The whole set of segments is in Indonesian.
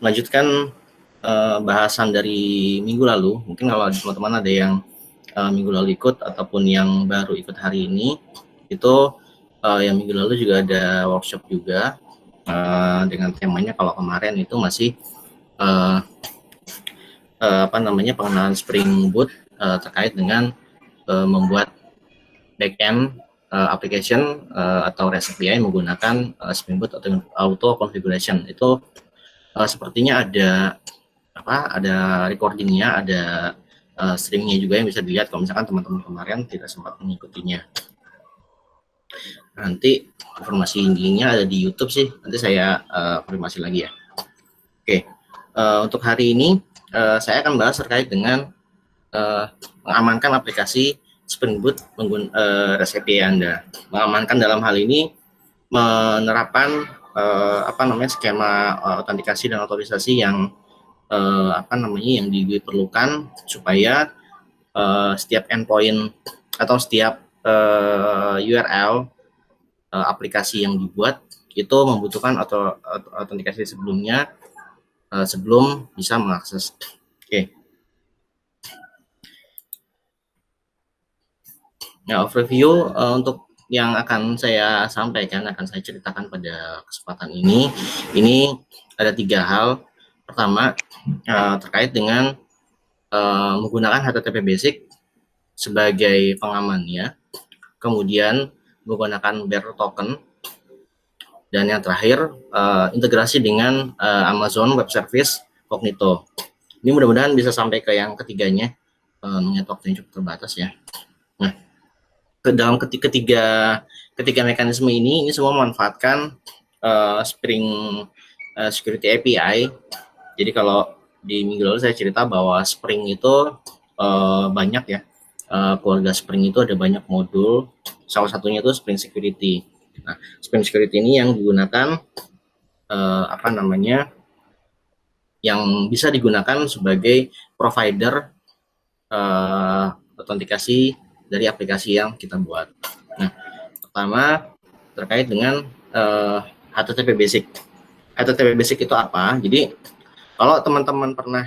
melanjutkan bahasan dari minggu lalu. Mungkin kalau teman-teman ada yang minggu lalu ikut ataupun yang baru ikut hari ini, itu yang minggu lalu juga ada workshop juga dengan temanya. Kalau kemarin itu masih pengenalan Spring Boot terkait dengan membuat backend application atau REST API menggunakan Spring Boot atau auto configuration. Itu sepertinya ada recordingnya, ada streamingnya juga yang bisa dilihat kalau misalkan teman-teman kemarin tidak sempat mengikutinya. Nanti informasi intinya ada di YouTube sih, nanti saya konfirmasi lagi ya. Oke, untuk hari ini saya akan bahas terkait dengan mengamankan aplikasi Spring Boot menggunakan REST API Anda. Mengamankan dalam hal ini menerapkan skema autentikasi dan otorisasi yang yang diperlukan supaya setiap endpoint atau setiap URL aplikasi yang dibuat itu membutuhkan autentikasi sebelumnya sebelum bisa mengakses. Oke. Nah, overview untuk yang akan saya sampaikan, akan saya ceritakan pada kesempatan ini ada 3 hal. Pertama, terkait dengan menggunakan HTTP Basic sebagai pengamannya, kemudian menggunakan bearer token, dan yang terakhir integrasi dengan Amazon Web Service Cognito. Ini mudah-mudahan bisa sampai ke yang ketiganya, mengingat waktu yang cukup terbatas ya. Nah, dalam ketiga mekanisme ini semua memanfaatkan Spring Security API. Jadi kalau di minggu lalu saya cerita bahwa Spring itu banyak ya, keluarga Spring itu ada banyak modul, salah satunya itu Spring Security. Nah, Spring Security ini yang digunakan yang bisa digunakan sebagai provider autentikasi dari aplikasi yang kita buat. Nah, pertama terkait dengan HTTP Basic. HTTP Basic itu apa? Jadi kalau teman-teman pernah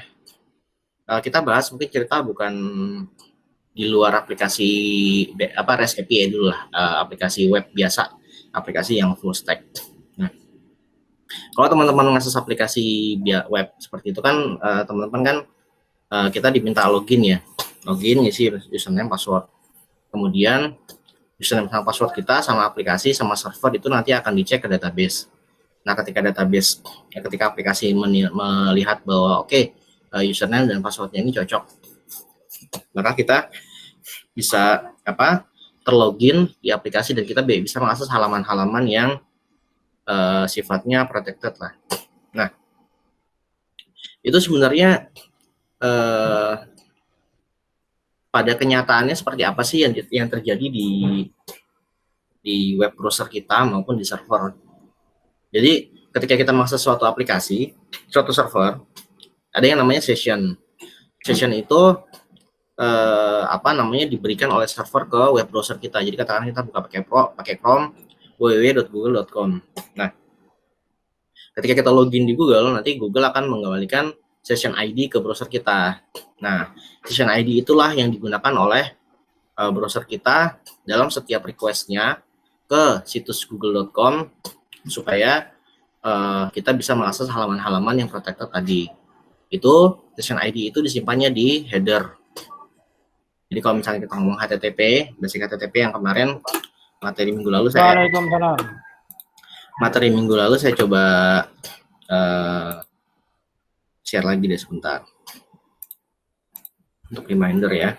kita bahas, mungkin cerita bukan di luar aplikasi REST API dulu lah, aplikasi web biasa, aplikasi yang full stack. Nah, kalau teman-teman mengakses aplikasi web seperti itu kan, teman-teman kan kita diminta login ya, login, isi username, password. Kemudian username sama password kita sama aplikasi sama server itu nanti akan dicek ke database. Nah, ketika aplikasi melihat bahwa username dan passwordnya ini cocok, maka kita bisa terlogin di aplikasi dan kita bisa mengakses halaman-halaman yang sifatnya protected lah. Nah, itu sebenarnya pada kenyataannya seperti apa sih yang terjadi di web browser kita maupun di server. Jadi ketika kita mengakses suatu aplikasi, suatu server, ada yang namanya session. Session itu diberikan oleh server ke web browser kita. Jadi katakan kita buka pakai Chrome www.google.com. Nah, ketika kita login di Google, nanti Google akan mengembalikan session ID ke browser kita. Nah, session ID itulah yang digunakan oleh browser kita dalam setiap request-nya ke situs google.com supaya kita bisa mengakses halaman-halaman yang protected tadi. Itu session ID itu disimpannya di header. Jadi kalau misalnya kita ngomong HTTP, basic HTTP yang kemarin materi minggu lalu saya coba share lagi deh sebentar untuk reminder ya.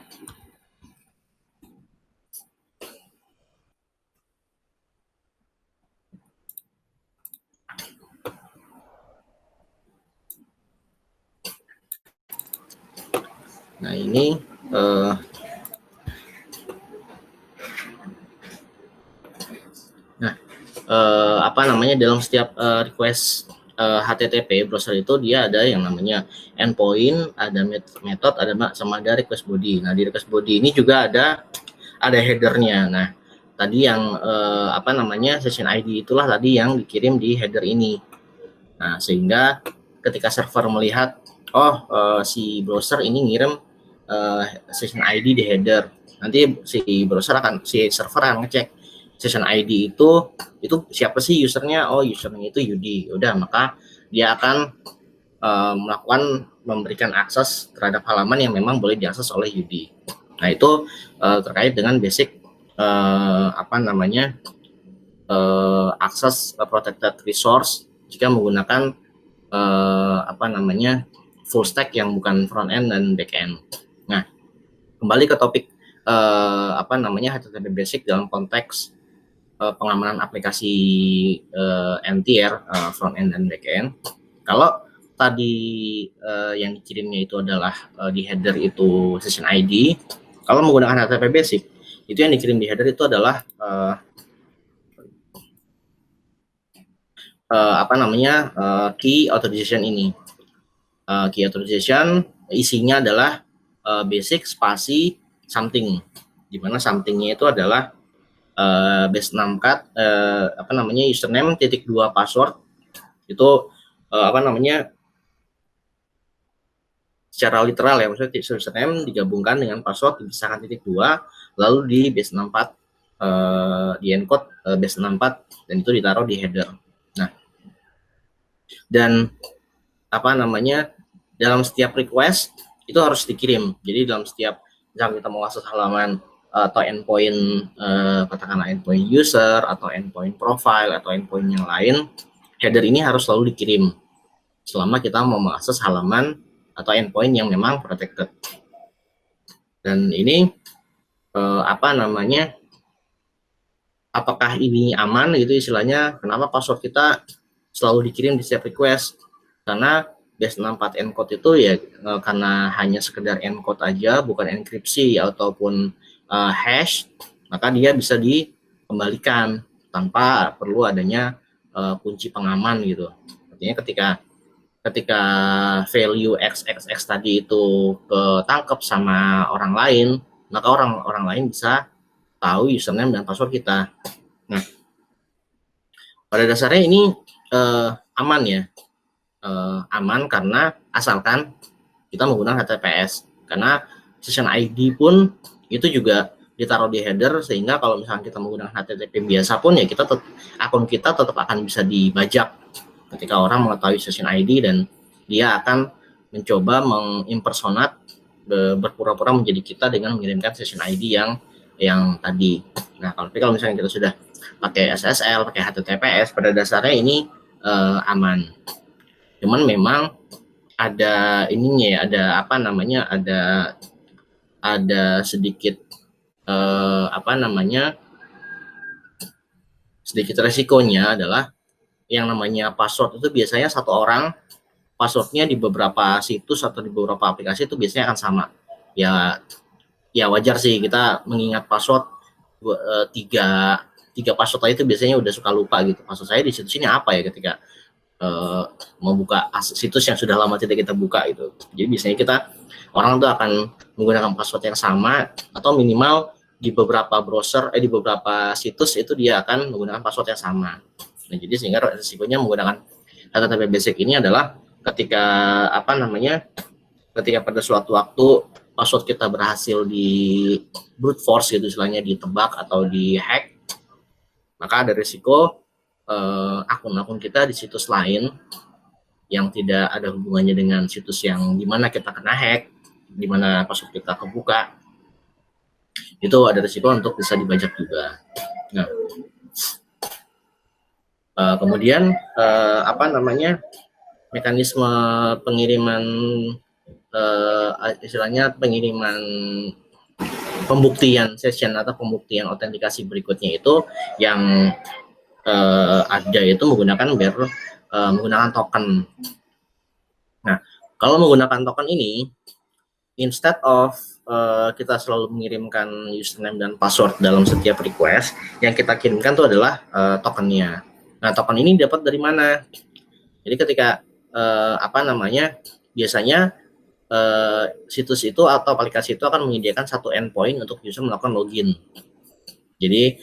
Nah, ini dalam setiap request HTTP browser itu dia ada yang namanya endpoint, ada method, ada request body. Nah, di request body ini juga ada headernya. Nah, tadi yang session ID itulah tadi yang dikirim di header ini. Nah, sehingga ketika server melihat si browser ini ngirim session ID di header, nanti si server akan ngecek session ID itu siapa sih usernya, usernya itu Yudi. Udah, maka dia akan memberikan akses terhadap halaman yang memang boleh diakses oleh Yudi. Nah, itu terkait dengan basic akses protected resource jika menggunakan full stack yang bukan front end dan back end. Nah, kembali ke topik HTTP basic dalam konteks pengamanan aplikasi NTR front end dan back end. Kalau tadi yang dikirimnya itu adalah di header itu session ID, kalau menggunakan HTTP basic itu yang dikirim di header itu adalah key authorization ini. Key authorization isinya adalah basic spasi something, di mana somethingnya itu adalah base 64 username .2 password itu secara literal ya, maksudnya username digabungkan dengan password dipisahkan .2 lalu di base 64 di encode base 64 dan itu ditaruh di header. Nah, dan dalam setiap request itu harus dikirim. Jadi dalam setiap misalnya kita mau akses halaman atau endpoint katakanlah endpoint user atau endpoint profile atau endpoint yang lain, header ini harus selalu dikirim selama kita mau mengakses halaman atau endpoint yang memang protected. Dan ini apakah ini aman gitu istilahnya, kenapa password kita selalu dikirim di setiap request? Karena base 64 encode itu ya karena hanya sekedar encode aja, bukan enkripsi ataupun hash, maka dia bisa dikembalikan tanpa perlu adanya kunci pengaman gitu. Artinya ketika value XXX tadi itu ketangkep sama orang lain, maka orang lain bisa tahu username dan password kita. Nah, pada dasarnya ini aman ya, aman karena asalkan kita menggunakan HTTPS, karena session ID pun itu juga ditaruh di header, sehingga kalau misalnya kita menggunakan HTTP biasa pun ya akun kita tetap akan bisa dibajak ketika orang mengetahui session ID dan dia akan mencoba mengimpersonate, berpura-pura menjadi kita dengan mengirimkan session ID yang tadi. Nah, kalau misalnya kita sudah pakai SSL, pakai HTTPS, pada dasarnya ini aman. Cuman memang ada ininya, ada sedikit sedikit resikonya adalah yang namanya password itu biasanya satu orang passwordnya di beberapa situs atau di beberapa aplikasi itu biasanya akan sama. Ya wajar sih kita mengingat password tiga password aja itu biasanya udah suka lupa gitu. Password saya di situs ini apa ya ketika membuka situs yang sudah lama tidak kita buka itu. Jadi biasanya orang tuh akan menggunakan password yang sama atau minimal di beberapa browser di beberapa situs itu dia akan menggunakan password yang sama. Nah, jadi sehingga resikonya menggunakan HTTP basic ini adalah ketika pada suatu waktu password kita berhasil di brute force gitu istilahnya, ditebak atau di hack, maka ada risiko akun-akun kita di situs lain yang tidak ada hubungannya dengan situs yang dimana kita kena hack, dimana password kita kebuka, itu ada risiko untuk bisa dibajak juga. Nah, kemudian mekanisme pengiriman pengiriman pembuktian session atau pembuktian autentikasi berikutnya itu yang ada itu menggunakan token. Nah, kalau menggunakan token ini, instead of kita selalu mengirimkan username dan password dalam setiap request, yang kita kirimkan itu adalah tokennya. Nah, token ini dapat dari mana? Jadi ketika biasanya situs itu atau aplikasi itu akan menyediakan satu endpoint untuk user melakukan login. Jadi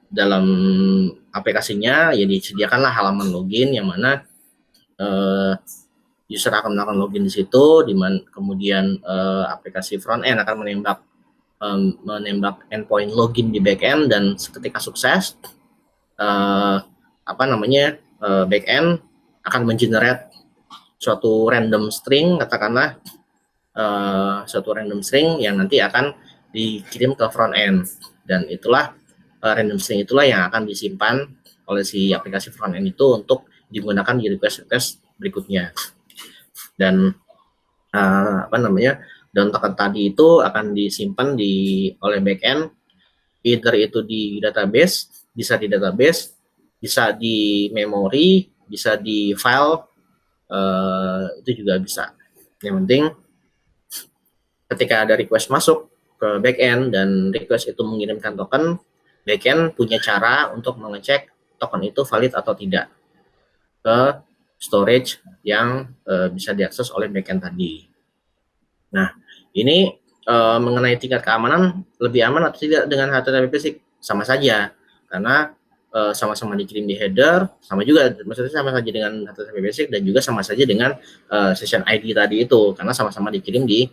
dalam aplikasinya ya disediakanlah halaman login yang mana user akan melakukan login di situ, kemudian aplikasi front end akan menembak endpoint login di back end, dan ketika sukses back end akan mengenerate suatu random string, katakanlah suatu random string yang nanti akan dikirim ke front end, dan itulah random string itulah yang akan disimpan oleh si aplikasi front end itu untuk digunakan di request berikutnya. Dan dan token tadi itu akan disimpan oleh backend, either itu di database, bisa di memori, bisa di file, itu juga bisa. Yang penting ketika ada request masuk ke backend dan request itu mengirimkan token, backend punya cara untuk mengecek token itu valid atau tidak ke storage yang bisa diakses oleh backend tadi. Nah, ini mengenai tingkat keamanan, lebih aman atau tidak dengan HTTP basic? Sama saja, karena sama-sama dikirim di header, sama juga, maksudnya sama saja dengan HTTP basic, dan juga sama saja dengan session ID tadi itu, karena sama-sama dikirim di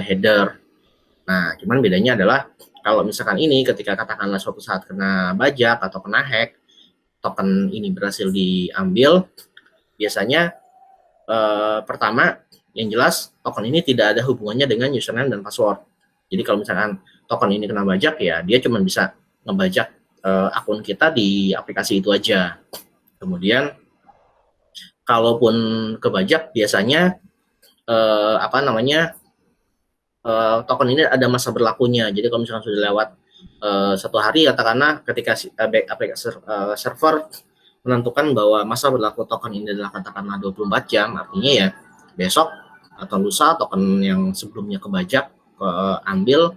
header. Nah, cuman bedanya adalah kalau misalkan ini ketika katakanlah suatu saat kena bajak atau kena hack, token ini berhasil diambil, biasanya pertama yang jelas token ini tidak ada hubungannya dengan username dan password. Jadi kalau misalkan token ini kena bajak, ya dia cuma bisa ngebajak akun kita di aplikasi itu aja. Kemudian kalaupun kebajak, biasanya token ini ada masa berlakunya. Jadi kalau misalkan sudah lewat 1 hari, katakanlah ketika aplikasi server menentukan bahwa masa berlaku token ini adalah katakanlah 24 jam, artinya ya besok atau lusa token yang sebelumnya kebajak ambil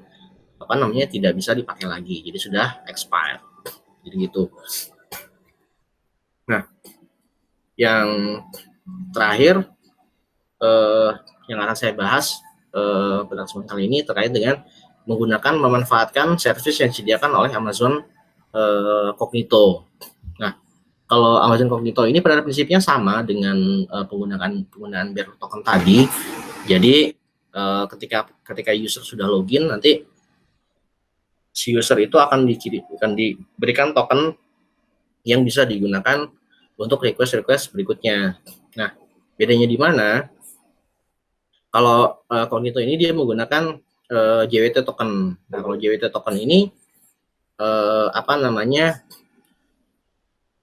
tidak bisa dipakai lagi, jadi sudah expired. Jadi gitu. Nah, yang terakhir yang akan saya bahas pada kesempatan kali ini terkait dengan memanfaatkan service yang disediakan oleh Amazon Cognito. Nah, kalau Amazon Cognito ini pada prinsipnya sama dengan penggunaan bearer token tadi. Jadi ketika user sudah login, nanti si user itu akan diberikan token yang bisa digunakan untuk request berikutnya. Nah, bedanya di mana? Kalau Cognito ini dia menggunakan JWT token. Nah, kalau JWT token ini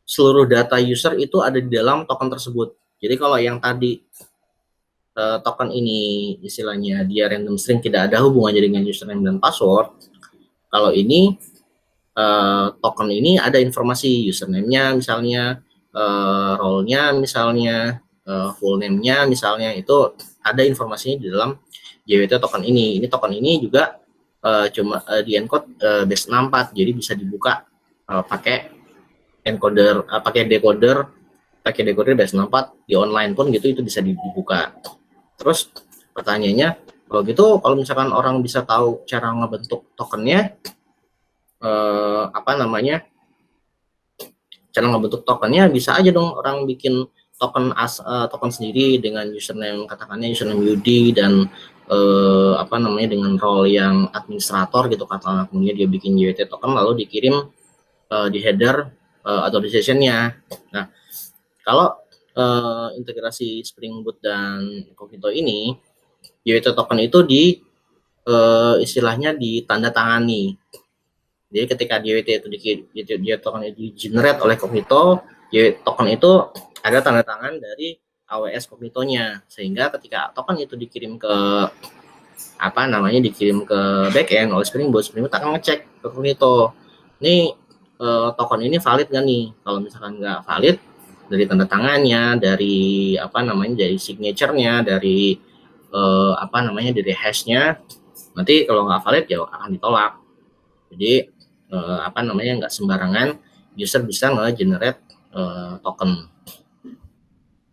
seluruh data user itu ada di dalam token tersebut. Jadi kalau yang tadi token ini istilahnya dia random string, tidak ada hubungannya dengan username dan password. Kalau ini token ini ada informasi username-nya misalnya, role-nya misalnya, full name-nya misalnya, itu ada informasinya di dalam JWT token ini. Ini token ini juga cuma di encode base 64, jadi bisa dibuka pakai encoder, pakai decoder base 64 di online pun gitu, itu bisa dibuka. Terus pertanyaannya, kalau gitu kalau misalkan orang bisa tahu cara ngebentuk tokennya, cara ngebentuk tokennya, bisa aja dong orang bikin token sendiri dengan username, katakannya username Yudi, dan dengan role yang administrator gitu, katakanlah. Kemudian dia bikin JWT token lalu dikirim di header authorization-nya. Nah, kalau integrasi Spring Boot dan Cognito ini, JWT token itu istilahnya ditandatangani. Jadi ketika JWT token itu di-generate oleh Cognito, JWT token itu ada tanda tangan dari AWS Cognito-nya, sehingga ketika token itu dikirim ke backend oleh Spring Boot akan ngecek ke Cognito, ini token ini valid nggak nih? Kalau misalkan nggak valid, dari tanda tangannya, dari dari signature-nya, dari dari hash-nya, nanti kalau nggak valid ya akan ditolak. Jadi nggak sembarangan user bisa nge-generate token.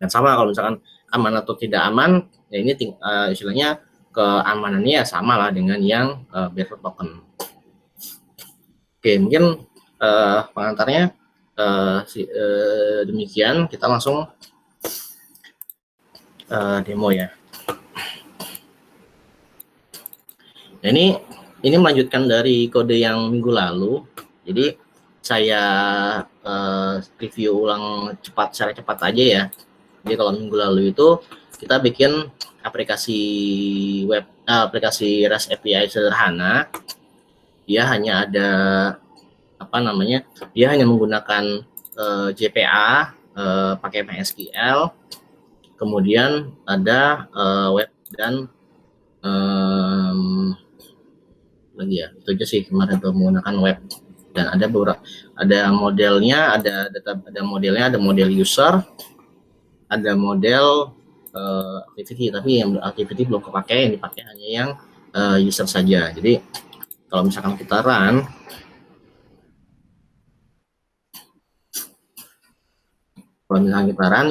Dan sama kalau misalkan aman atau tidak aman, ya ini istilahnya keamanannya sama lah dengan yang bearer token. Oke, mungkin pengantarnya Demikian kita langsung demo ya. Nah, ini melanjutkan dari kode yang minggu lalu. Jadi saya review ulang secara cepat aja ya. Jadi kalau minggu lalu itu kita bikin aplikasi web, aplikasi REST API sederhana. Dia hanya ada dia hanya menggunakan JPA pakai MySQL, kemudian ada web dan lagi ya, itu aja sih kemarin tuh menggunakan web, dan ada beberapa, ada modelnya, ada modelnya, ada model user, ada model activity, tapi yang activity belum kepake, yang dipakai hanya yang user saja. Jadi kalau misalkan kita run,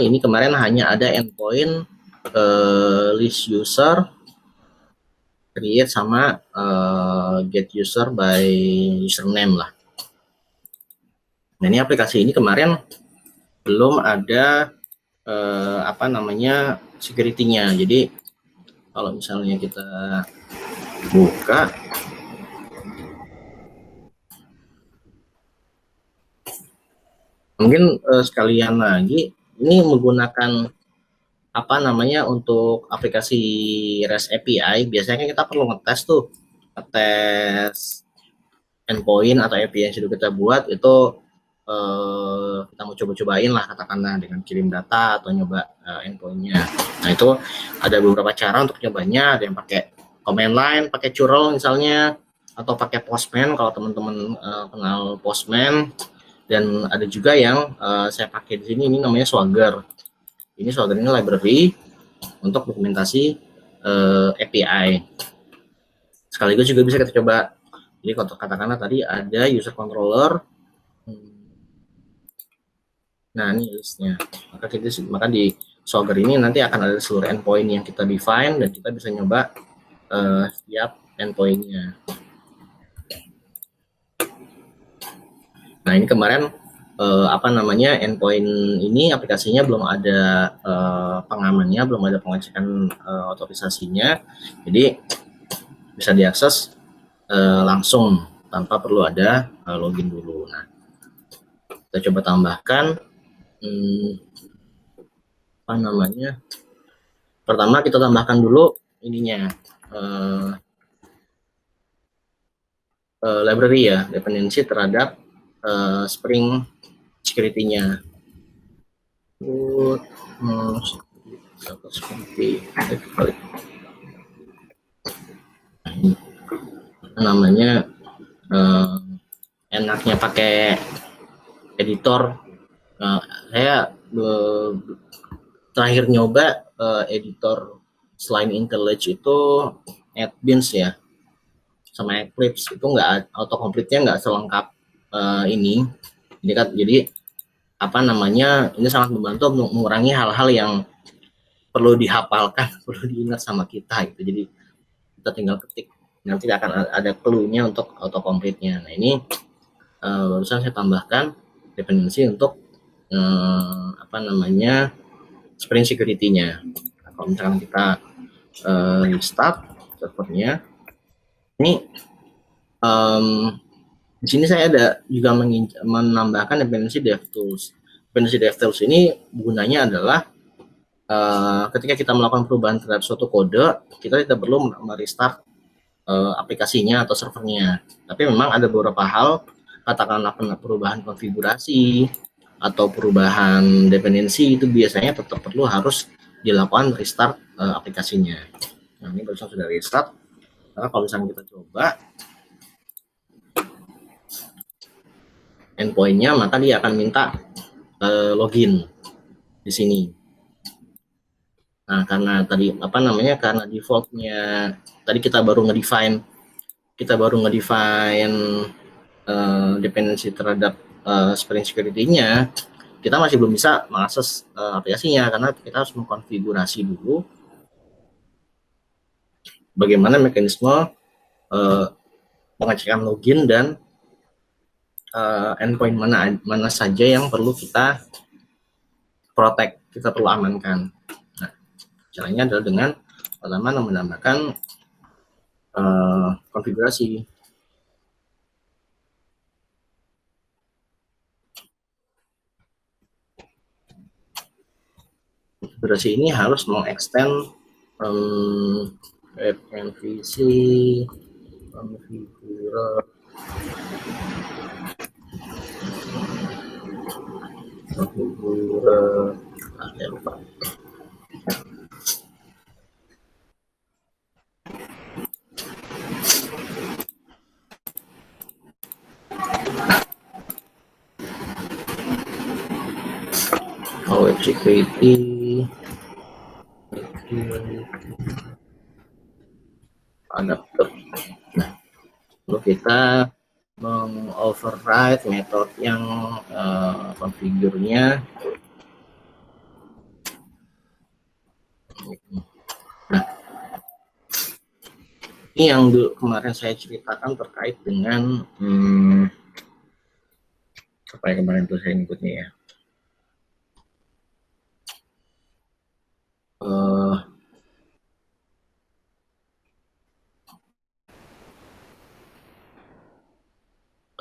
ini kemarin hanya ada endpoint list user, create sama get user by username lah. Nah, ini aplikasi ini kemarin belum ada security-nya. Jadi kalau misalnya kita buka, mungkin sekalian lagi, ini menggunakan untuk aplikasi REST API, biasanya kita perlu ngetes tuh, ngetes endpoint atau API yang sudah kita buat itu, kita mau coba-cobain lah, katakanlah dengan kirim data atau nyoba endpointnya. Nah, itu ada beberapa cara untuk nyobanya. Ada yang pakai command line, pakai curl misalnya, atau pakai Postman kalau teman-teman kenal Postman. Dan ada juga yang saya pakai di sini, ini namanya Swagger. Ini Swagger ini library untuk dokumentasi API. Sekaligus juga bisa kita coba. Jadi katakanlah tadi ada user controller. Nah, ini listnya. Maka di Swagger ini nanti akan ada seluruh endpoint yang kita define, dan kita bisa nyoba setiap endpointnya. Nah, ini kemarin endpoint ini aplikasinya belum ada pengamannya, belum ada pengecekan otorisasinya, jadi bisa diakses langsung tanpa perlu ada login dulu. Nah, kita coba tambahkan pertama kita tambahkan dulu ininya, library ya, dependensi terhadap Spring security-nya. Namanya enaknya pakai editor. Saya terakhir nyoba editor selain IntelliJ itu NetBeans ya, sama Eclipse. Itu nggak, autocomplete-nya nggak selengkap ini. Jadi ini sangat membantu mengurangi hal-hal yang perlu dihafalkan, perlu diingat sama kita gitu. Jadi kita tinggal ketik, nanti akan ada clue-nya untuk autocomplete-nya. Nah, ini barusan saya tambahkan dependensi untuk Spring security-nya. Nah, kalau misalkan kita restart servernya, ini di sini saya ada juga menambahkan dependensi DevTools. Dependensi DevTools ini gunanya adalah ketika kita melakukan perubahan terhadap suatu kode, kita tidak perlu merestart aplikasinya atau servernya. Tapi memang ada beberapa hal, katakanlah perubahan konfigurasi atau perubahan dependensi, itu biasanya tetap perlu harus dilakukan restart aplikasinya. Nah, ini barusan sudah restart. Karena kalau misalnya kita coba endpoint-nya, maka dia akan minta login di sini. Nah, karena tadi karena default-nya tadi kita baru ngedefine dependensi terhadap Spring security-nya, kita masih belum bisa mengakses aplikasinya, karena kita harus mengkonfigurasi dulu bagaimana mekanisme pengecekan login dan endpoint mana saja yang perlu kita protect, kita perlu amankan. Nah, caranya adalah dengan pertama menambahkan konfigurasi. Konfigurasi ini harus mengextend MVC configure lupa. Web security adapter. Nah, lalu kita mengoverride metode yang configure-nya. Nah, ini yang kemarin saya ceritakan terkait dengan apa yang kemarin itu saya nyebutnya ya,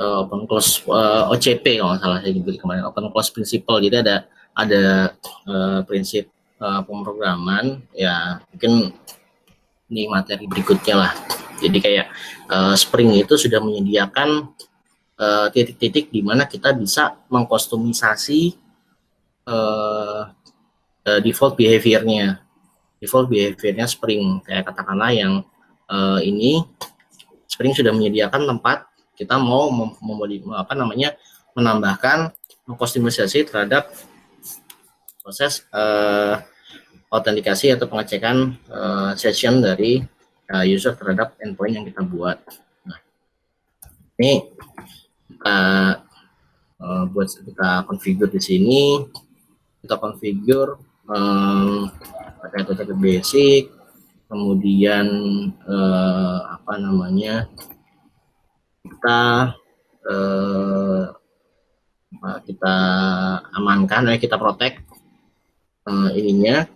open close OCP kalau nggak salah saya nyebut kemarin, open close principle. Jadi ada prinsip pemrograman ya, mungkin ini materi berikutnya lah. Jadi kayak Spring itu sudah menyediakan titik-titik di mana kita bisa mengkostumisasi default behavior-nya Spring. Kayak katakanlah yang ini Spring sudah menyediakan tempat kita mau menambahkan mengkostumisasi terhadap proses autentikasi atau pengecekan session dari user terhadap endpoint yang kita buat. Nah, ini kita buat kita configure di sini. Kita configure pakai HTTP basic, kemudian kita amankan, kita protect ininya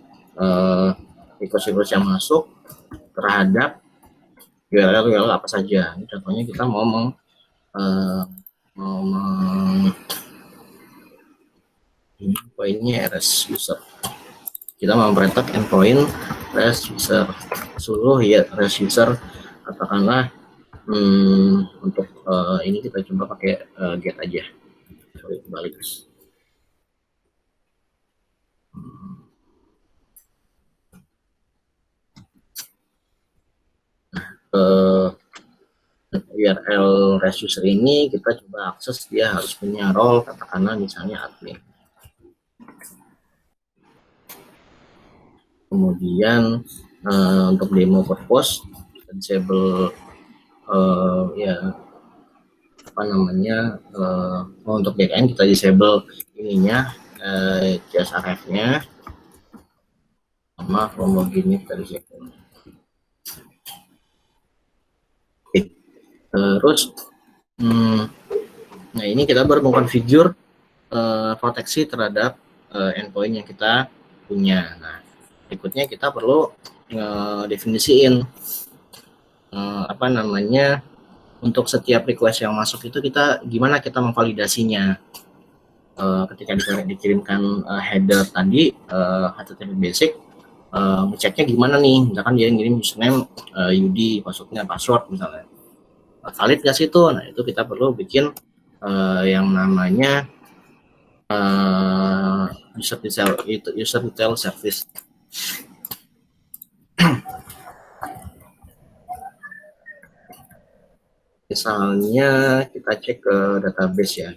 request yang masuk terhadap URL apa saja. Ini contohnya kita mau endpointnya REST user. Kita mau memperintah endpoint REST user seluruh ya REST user, katakanlah untuk ini kita coba pakai get aja. Sorry, balik. URL REST user ini kita coba akses, dia harus punya role, katakanlah misalnya admin. Kemudian untuk demo purpose kita disable untuk backend kita disable ininya CSRF-nya sama homogeneous dari second. Terus nah ini kita baru mengkonfigure proteksi terhadap endpoint yang kita punya. Nah, berikutnya kita perlu definisiin untuk setiap request yang masuk itu kita gimana kita memvalidasinya. Ketika dikirimkan header tadi HTTP basic, ngeceknya gimana nih, misalkan dia ngirim username UD, passwordnya password misalnya, valid gak sih itu. Nah, itu kita perlu bikin yang namanya user detail service. Misalnya kita cek ke database ya.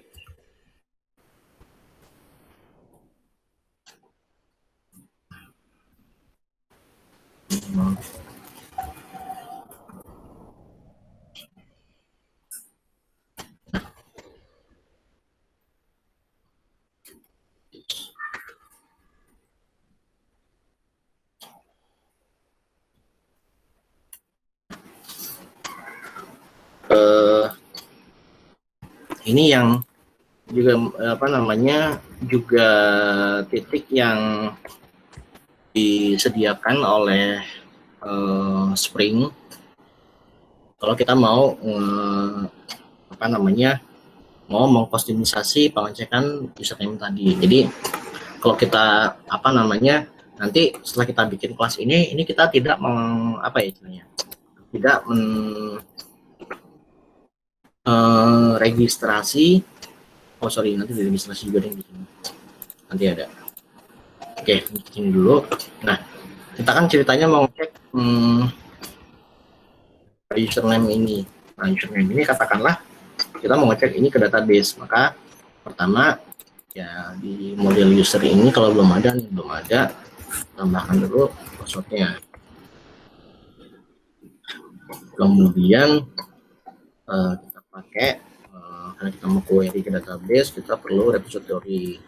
ini yang juga juga titik yang disediakan oleh Spring kalau kita mau mau mengkostumisasi pengecekan username tadi. Jadi kalau kita nanti setelah kita bikin kelas ini kita tidak tidak registrasi. Oh sorry, nanti registrasi juga yang di sini. Nanti ada. Oke, ini dulu. Nah, kita kan ceritanya mau cek username ini. Nah, username ini katakanlah kita mau ngecek ini ke database. Maka pertama ya di model user ini kalau belum ada tambahkan dulu passwordnya. Kemudian kita pakai karena kita mau query ke database, kita perlu repository.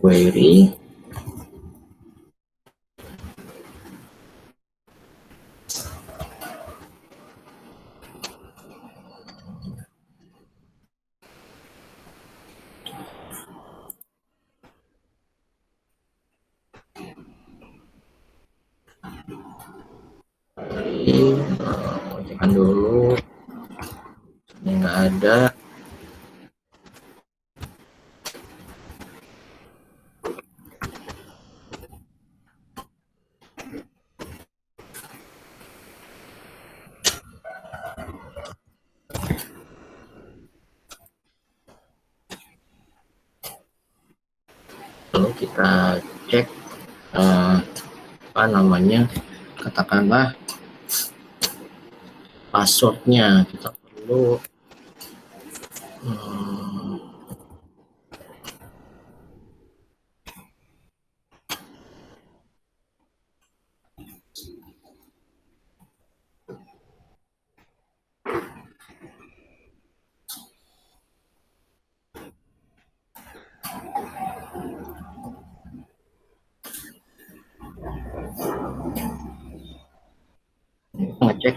Query cekkan dulu ini nggak ada. Lalu kita cek katakanlah passwordnya kita perlu ngecek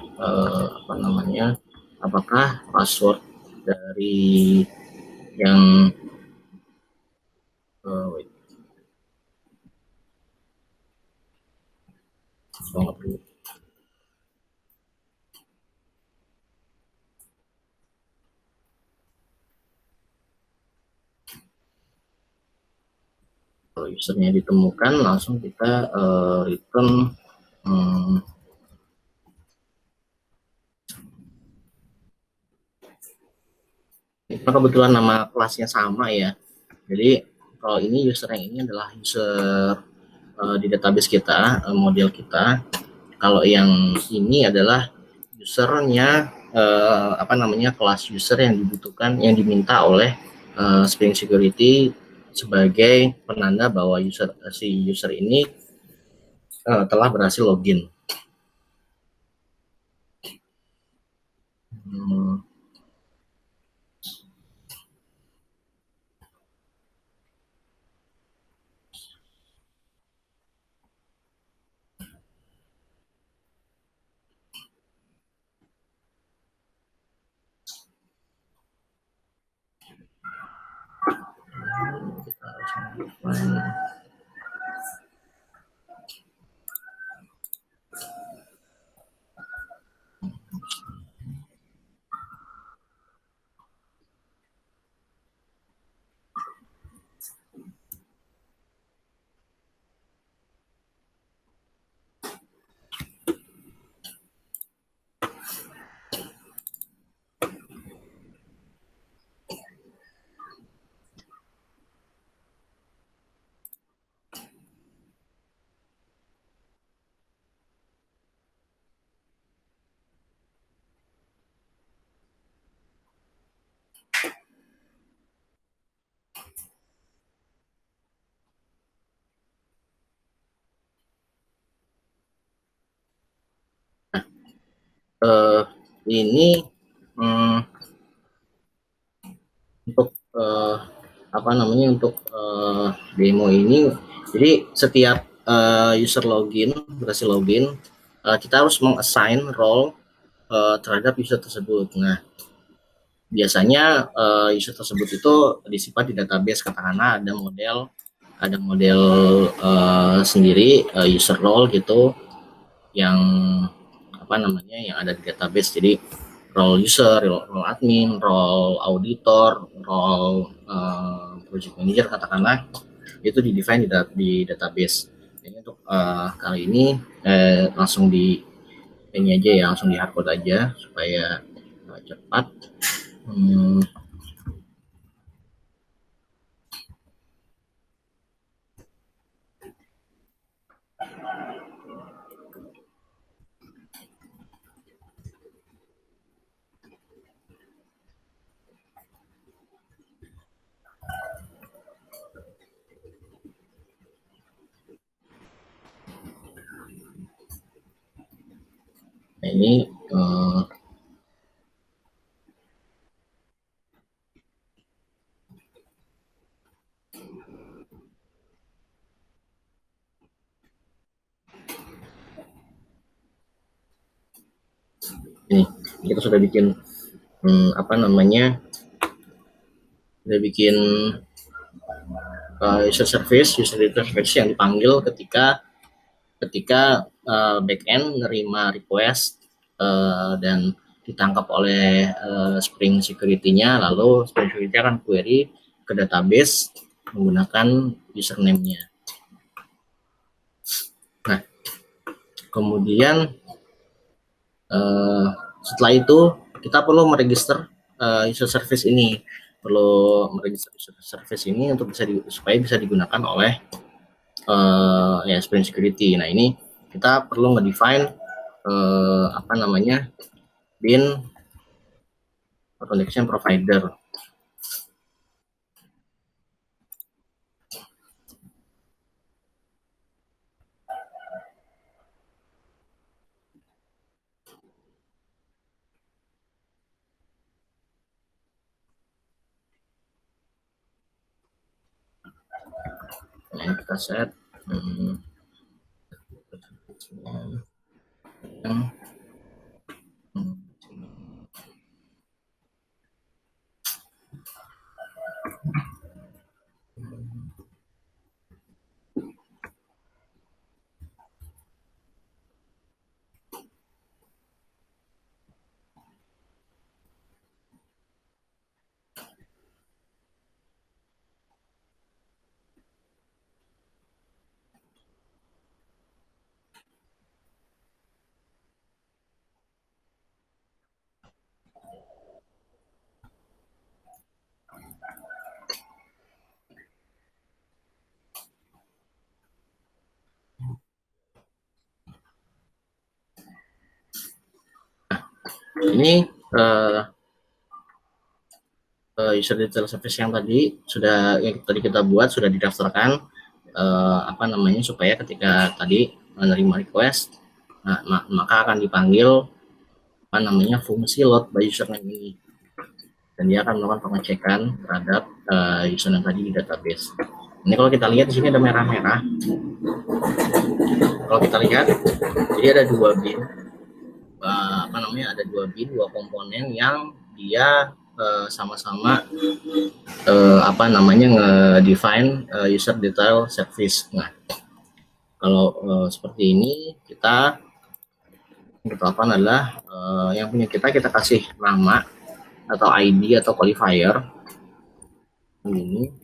apakah password dari yang wait, kalau usernya ditemukan langsung kita return kebetulan nama kelasnya sama ya. Jadi kalau ini user yang ini adalah user di database kita, model kita. Kalau yang ini adalah usernya kelas user yang dibutuhkan, yang diminta oleh Spring Security sebagai penanda bahwa si user ini telah berhasil login. Ini untuk apa namanya untuk demo ini. Jadi setiap user login, berhasil login, kita harus mengassign role terhadap user tersebut. Nah, biasanya user tersebut itu disimpan di database, katakanlah ada model sendiri user role gitu yang apa namanya yang ada di database. Jadi role user, role admin, role auditor, role project manager katakanlah, itu di define di database. Jadi untuk kali ini langsung di ini aja ya, langsung di hardcode aja supaya cepat. Hmm, nah ini kita sudah bikin apa namanya sudah bikin user service yang dipanggil ketika ketika backend menerima request dan ditangkap oleh Spring Security-nya, lalu Spring Security akan query ke database menggunakan username-nya. Nah, kemudian setelah itu kita perlu meregister user service ini, untuk supaya bisa digunakan oleh ya Spring Security. Nah, ini kita perlu nge-define apa namanya bin connection provider. Nah, ini kita set yang ini user detail service yang tadi kita buat sudah didaftarkan apa namanya supaya ketika tadi menerima request, maka akan dipanggil apa namanya fungsi load by username ini, dan dia akan melakukan pengecekan terhadap username tadi di database. Ini kalau kita lihat di sini ada merah-merah. Kalau kita lihat, jadi ada dua bin, dua komponen yang dia sama-sama apa namanya nge-define user detail service. Nah, kalau seperti ini kita lakukan adalah yang punya kita kasih nama atau ID atau qualifier ini.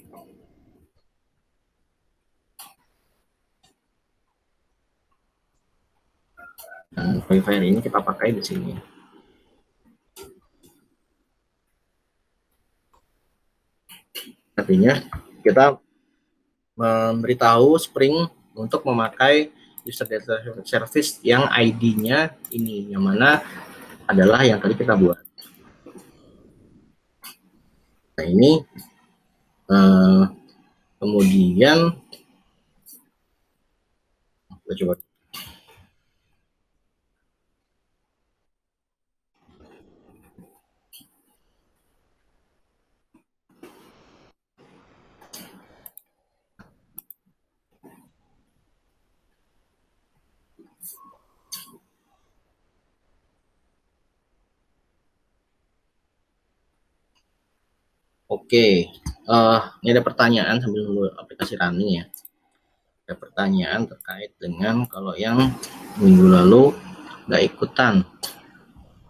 Dan qualifier ini kita pakai di sini. Artinya kita memberitahu Spring untuk memakai user data service yang ID-nya ini, yang mana adalah yang tadi kita buat. Nah, ini kemudian kita coba. Oke, ini ada pertanyaan sambil nunggu aplikasi running ya. Ada pertanyaan terkait dengan kalau yang minggu lalu nggak ikutan,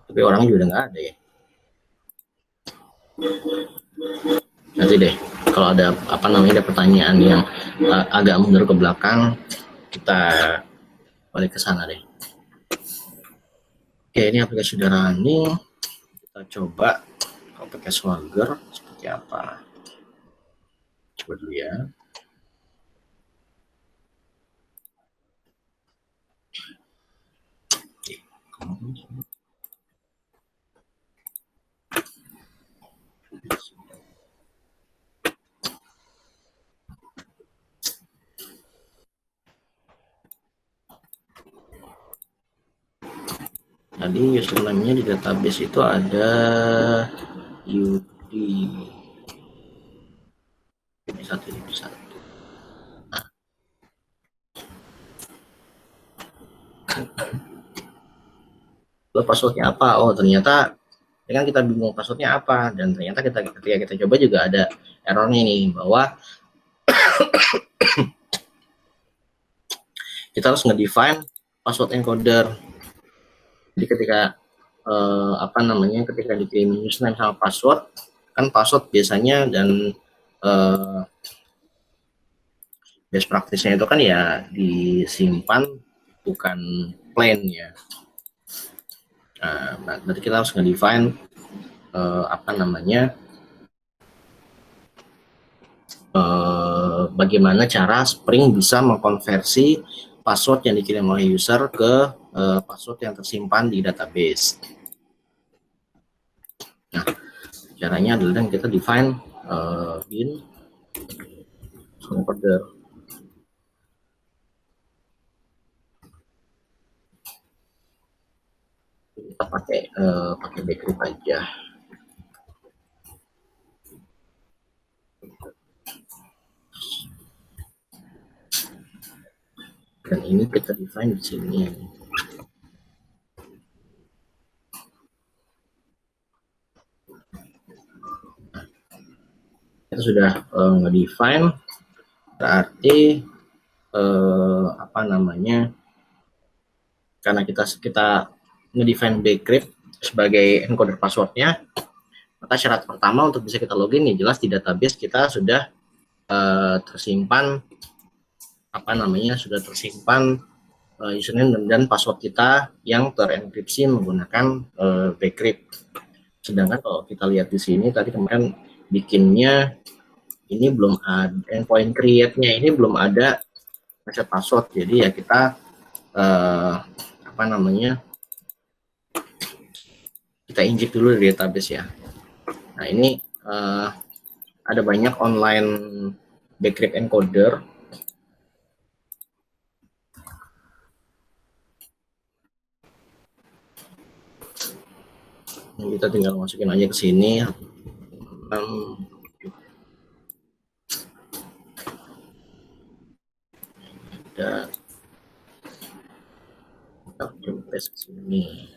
tapi orangnya juga nggak ada ya. Nanti deh, kalau ada apa namanya ada pertanyaan yang agak mundur ke belakang, kita balik ke sana deh. Oke, ini aplikasi sudah running. Kita coba kalau pakai Swagger seperti apa. Coba dulu ya. Tadi username-nya di database itu ada Yudi satu. Lo passwordnya apa? Oh ternyata kan kita bingung passwordnya apa, dan ternyata ketika kita coba juga ada errornya nih bahwa kita harus nge-define password encoder. Jadi ketika apa namanya ketika dikirim username sama password, kan password biasanya dan best practice-nya itu kan ya disimpan bukan plain ya. Nah, berarti kita harus nge-define apa namanya bagaimana cara Spring bisa mengkonversi password yang dikirim oleh user ke password yang tersimpan di database. Nah, caranya adalah kita define bin encoder. Kita pakai backup aja. Dan ini kita define di sini. Kita sudah nge-define, berarti apa namanya, karena kita nge-define bcrypt sebagai encoder passwordnya, maka syarat pertama untuk bisa kita login ya jelas di database kita sudah tersimpan apa namanya sudah tersimpan username dan password kita yang terenkripsi menggunakan bcrypt. Sedangkan kalau kita lihat di sini tadi kemarin bikinnya ini belum ada endpoint create-nya, ini belum ada reset password, jadi ya kita apa namanya kita injek dulu di database ya. Nah ini ada banyak online bcrypt encoder. Kita tinggal masukin aja ke sini. Dan kita coba paste ke sini.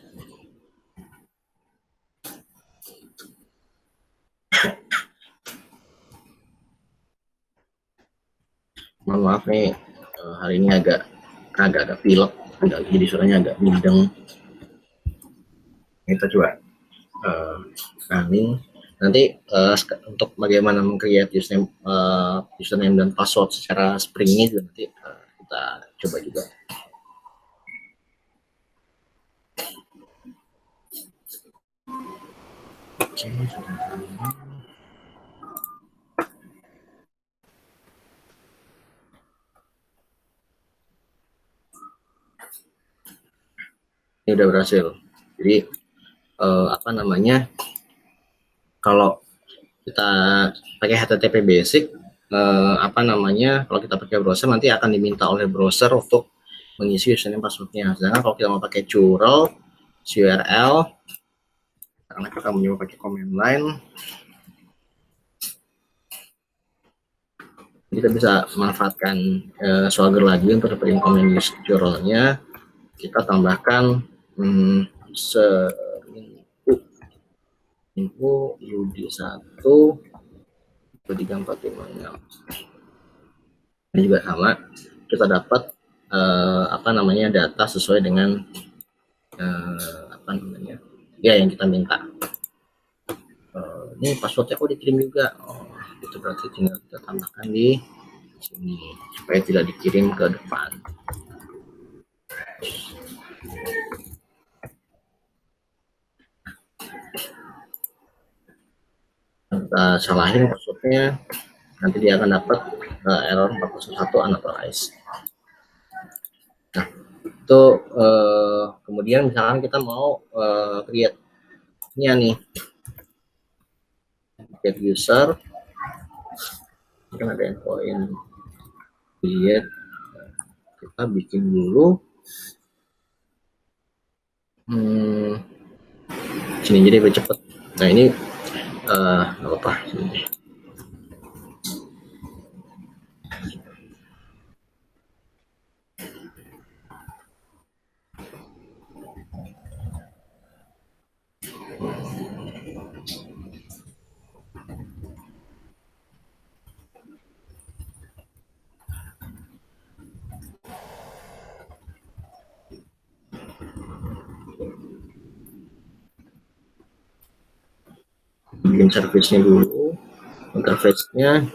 Mohon maaf nih, hari ini agak pilek, jadi suaranya agak bindeng. Kita coba running. Nanti untuk bagaimana meng-create username dan password secara Spring ini juga nanti kita coba juga. Oke, ini udah berhasil. Jadi apa namanya, kalau kita pakai HTTP basic, apa namanya, kalau kita pakai browser nanti akan diminta oleh browser untuk mengisi username passwordnya. Sedangkan kalau kita mau pakai curl URL, karena kita mau pakai command line, kita bisa manfaatkan Swagger lagi untuk dapetin command list curl-nya. Kita tambahkan info UD1 23456. Ini juga sama, kita dapat apa namanya data sesuai dengan apa namanya ya yang kita minta. Ini passwordnya kok dikirim juga, itu berarti tinggal kita tambahkan di sini supaya tidak dikirim ke depan. Kita salahin passwordnya, nanti dia akan dapat error 401 unauthorized. Nah itu kemudian misalkan kita mau create nih create user, kan ada endpoint create, kita bikin dulu sini jadi lebih cepet. Nah ini nggak apa-apa sini. Bikin service-nya dulu, interface-nya.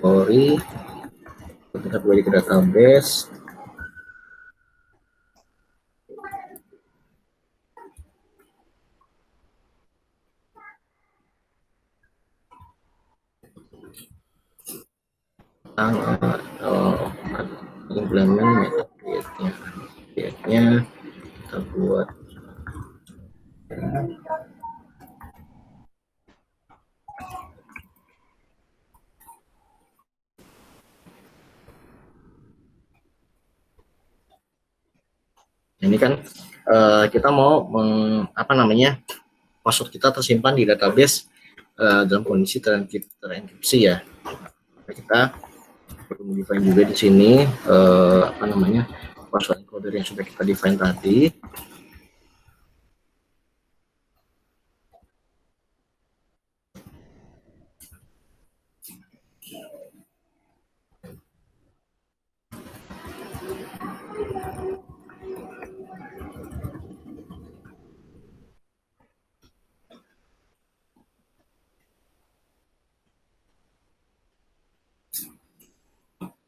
Query, kita query ke database. Implement method create-nya kita buat ini kan kita mau apa namanya password kita tersimpan di database dalam kondisi terenkripsi ya. Kita perlu define juga di sini apa namanya password encoder yang sudah kita define tadi.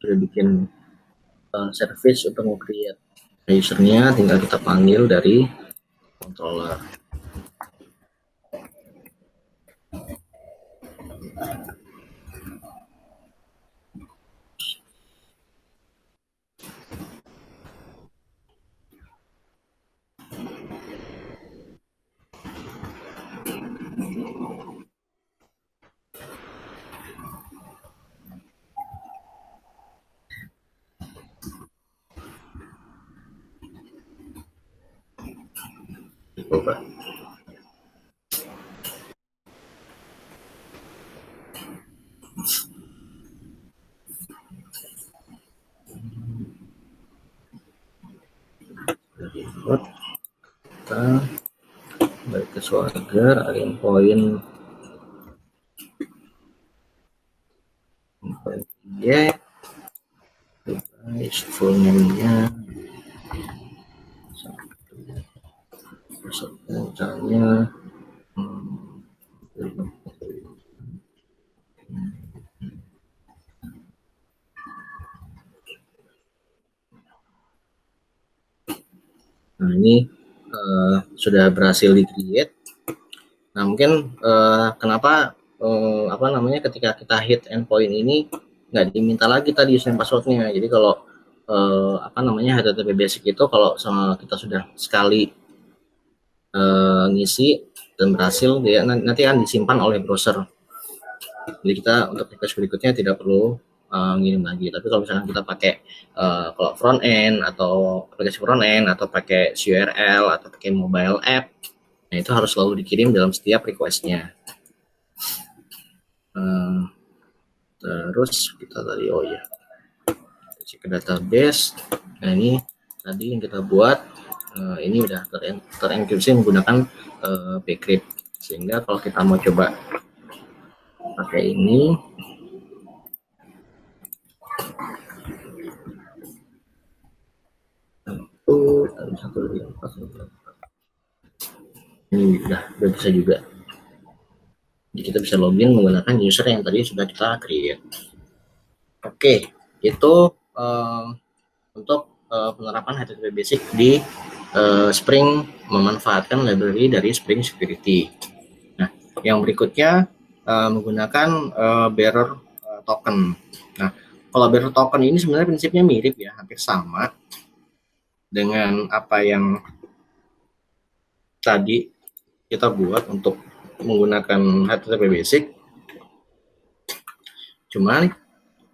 Sudah bikin service untuk nge-create usernya, tinggal kita panggil dari controller. Coba. Kita balik ke Swagger, ada endpoint ya, full name-nya, misalnya nah ini sudah berhasil di create. Nah mungkin kenapa apa namanya ketika kita hit endpoint ini nggak diminta lagi tadi username passwordnya. Jadi kalau apa namanya HTTP basic itu kalau kita sudah sekali ngisi dan berhasil, dia nanti akan disimpan oleh browser. Jadi kita untuk request berikutnya tidak perlu ngirim lagi. Tapi kalau misalkan kita pakai kalau front end atau aplikasi front end atau pakai URL atau pakai mobile app, nah itu harus selalu dikirim dalam setiap requestnya. Terus kita tadi, oh ya, ke database. Nah ini tadi yang kita buat, ini udah terenkripsi menggunakan bcrypt, sehingga kalau kita mau coba pakai ini, ini udah bisa juga. Jadi kita bisa login menggunakan user yang tadi sudah kita create. Oke, itu untuk penerapan HTTP Basic di Spring memanfaatkan library dari Spring Security. Nah, yang berikutnya menggunakan bearer token. Nah, kalau bearer token ini sebenarnya prinsipnya mirip ya, hampir sama dengan apa yang tadi kita buat untuk menggunakan HTTP Basic. Cuman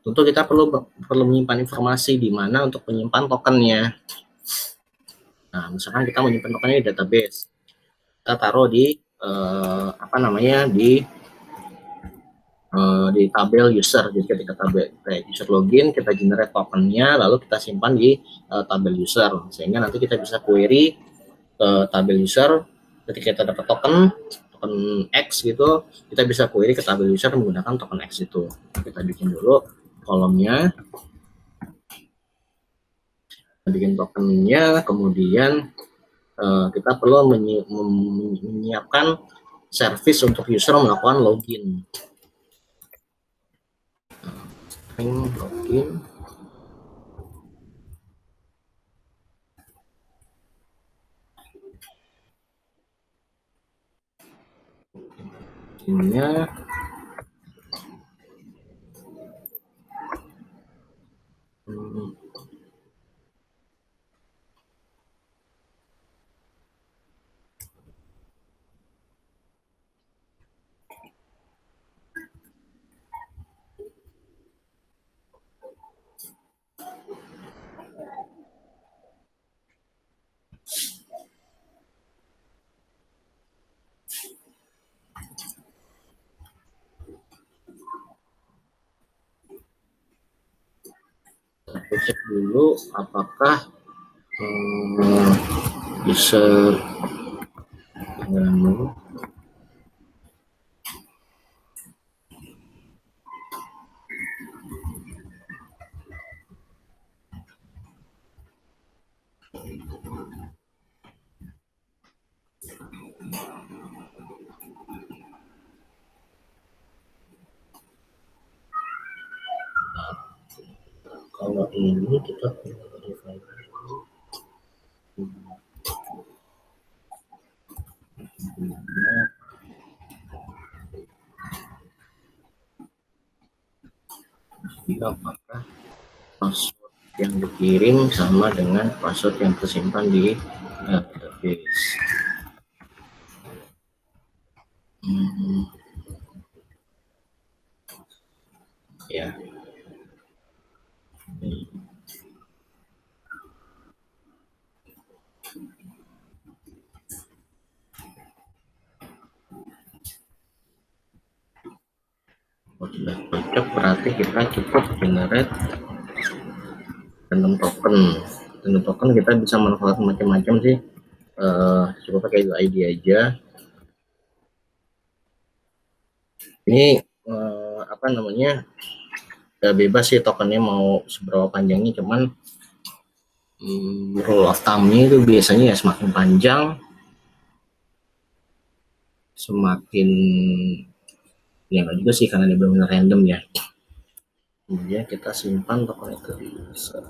tentu kita perlu menyimpan informasi di mana untuk menyimpan tokennya. Nah, misalkan kita menyimpan tokennya di database, kita taruh di di tabel user. Jadi ketika tabel user login, kita generate tokennya, lalu kita simpan di tabel user, sehingga nanti kita bisa query ke tabel user. Ketika kita dapat token X gitu, kita bisa query ke tabel user menggunakan token X itu. Kita bikin dulu kolomnya, bikin tokennya, kemudian kita perlu menyiapkan service untuk user melakukan login. Login. Ini cek dulu apakah bisa kalau ini kita apakah password yang dikirim sama dengan password yang tersimpan di database. Ya. Sudah cocok, berarti kita cukup generate random token. Random token kita bisa manfaat macam-macam sih. Coba pakai ID aja. Ini apa namanya, bebas sih tokennya mau seberapa panjangnya, cuman rule of thumb-nya itu biasanya ya semakin panjang semakin ya enggak juga sih, karena dia benar-benar random ya. Kemudian kita simpan token itu di user.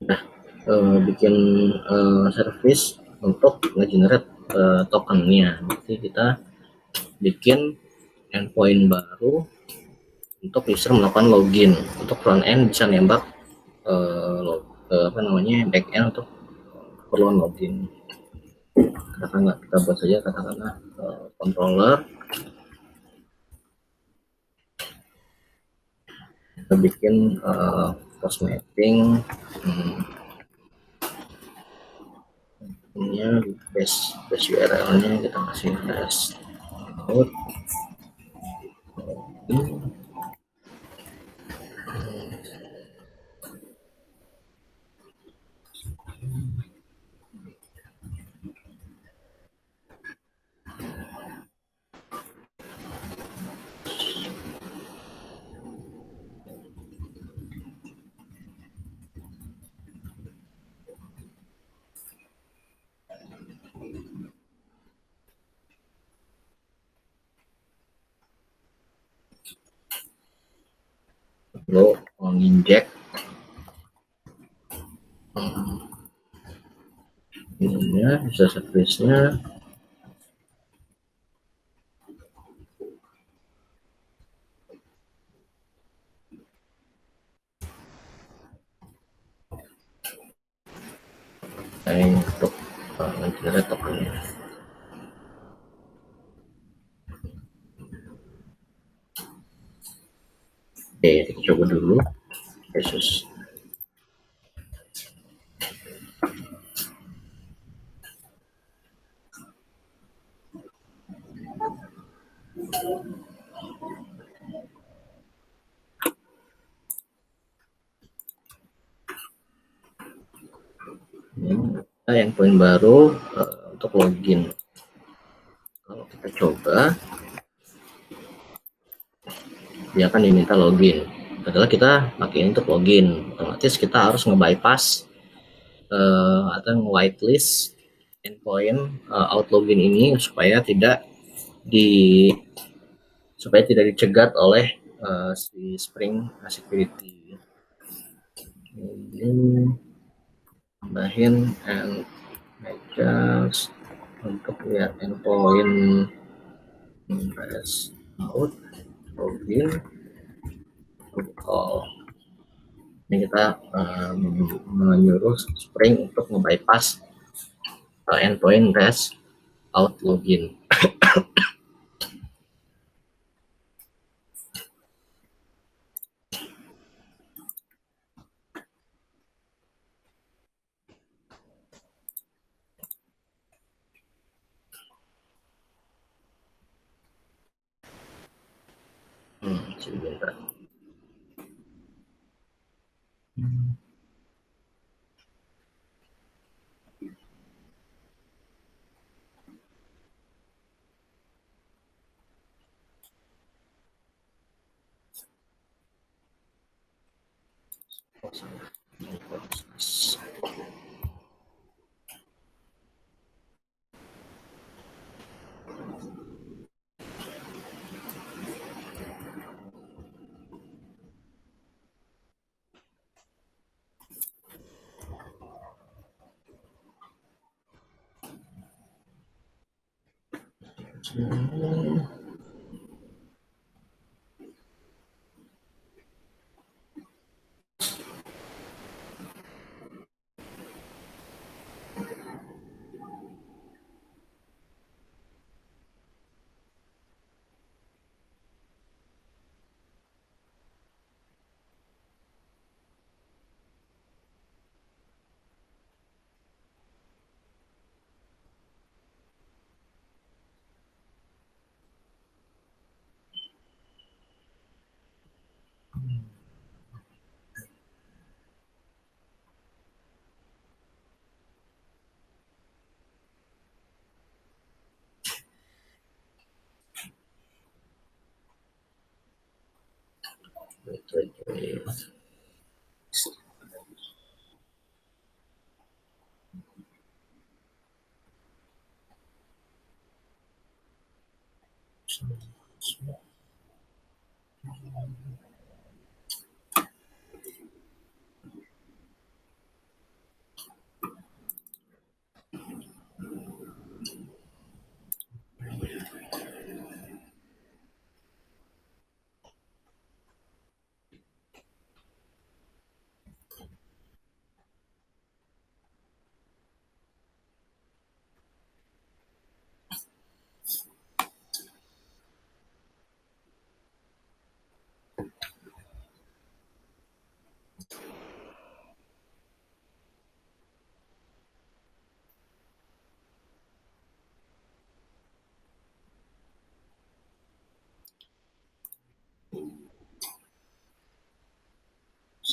Nah, bikin service untuk nge-generate tokennya. Nanti kita bikin endpoint baru untuk user melakukan login. Untuk front end bisa nembak apa namanya, back end untuk keperluan login. Katakanlah kita buat saja katakanlah controller, kita bikin post mapping nya base URL-nya kita kasih test out. Lo inject ininya bisa service-nya. Untuk ngejar tokennya. Oke, kita coba dulu Yesus. Nah, yang poin baru untuk login. Kalau kita coba, dia akan diminta login. Adalah kita pakai untuk login, otomatis kita harus nge-bypass atau nge-whitelist endpoint out login ini supaya tidak dicegat oleh si Spring Security. Ini tambahin and adjust untuk lihat endpoint press out login call. Ini kita menyuruh Spring untuk nge-bypass endpoint rest out login. Sebentar.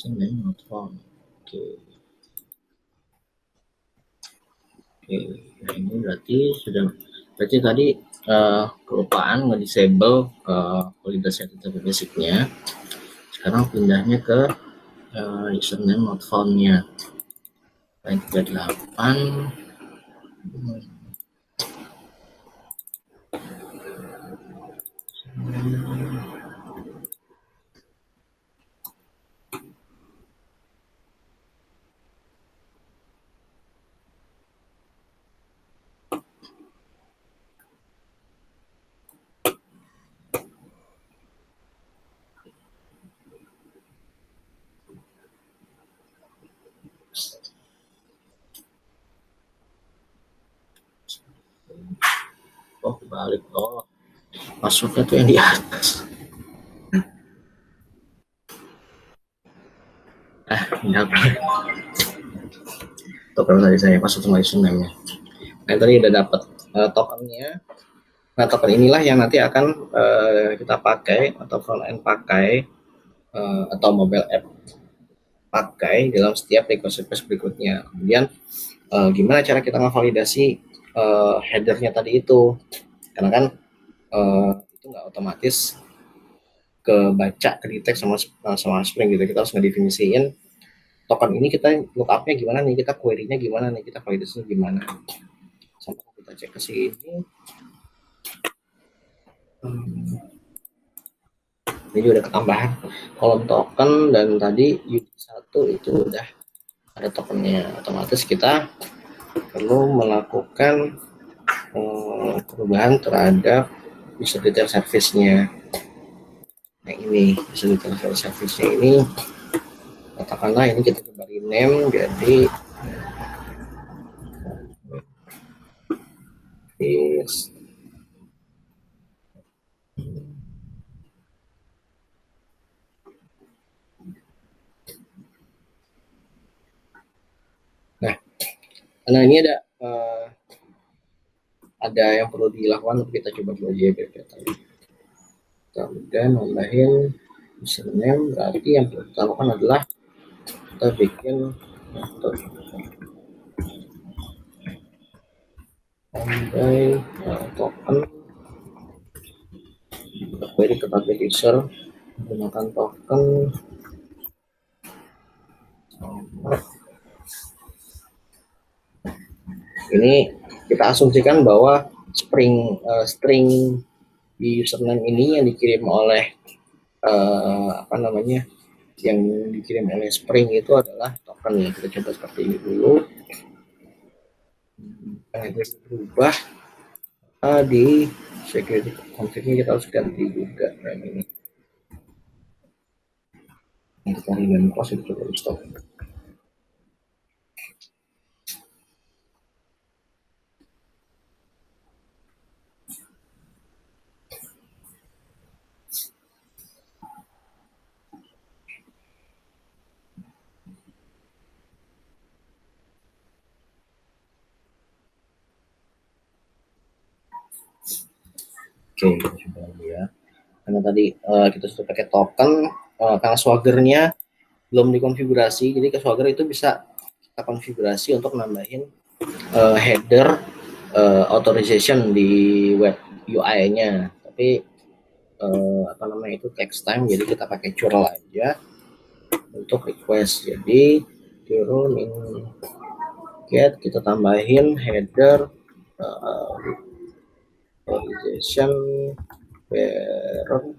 username not found. Oke. Oke, nah ini berarti tadi kelupaan nge-disable validasi HTTP basicnya. Sekarang pindahnya ke username not found-nya. 38. Oh, kebalik. Oh, masuknya tuh yang di atas. Ingat. Token tadi saya masuk sama username-nya. Nah, tadi udah dapat tokennya. Nah, token inilah yang nanti akan kita pakai atau front end pakai atau mobile app pakai dalam setiap request berikutnya. Kemudian gimana cara kita ngevalidasi headernya tadi itu? Karena kan itu nggak otomatis kebaca, kedetek sama Spring gitu. Kita harus ngedefinisiin token ini kita lookupnya gimana nih, kita query-nya gimana nih, kita validasinya gimana. Sampai kita cek ke sini. Ini juga ada ketambahan kolom token dan tadi UD1 itu udah ada tokennya. Otomatis kita perlu melakukan perubahan terhadap user detail service-nya. Nah ini user detail service-nya ini katakanlah ini kita coba rename jadi is nah ini ada yang perlu dilakukan, kita coba dulu aja biar kelihatan. Kita udah nambahin username, berarti yang perlu kita lakukan adalah kita bikin sampai token query ke target user menggunakan token ini. Kita asumsikan bahwa string di username ini yang dikirim oleh yang dikirim oleh Spring itu adalah token. Kita coba seperti ini dulu. Nah, itu berubah di security config-nya kita harus ganti juga ini. Kita rename close itu coba stop. Oke, coba ya. Karena tadi kita sudah pakai token, karena Swagger-nya belum dikonfigurasi, jadi ke Swagger itu bisa kita konfigurasi untuk nambahin header authorization di web UI-nya. Tapi itu text time, jadi kita pakai curl aja untuk request. Jadi turun in get, kita tambahin header authorization parent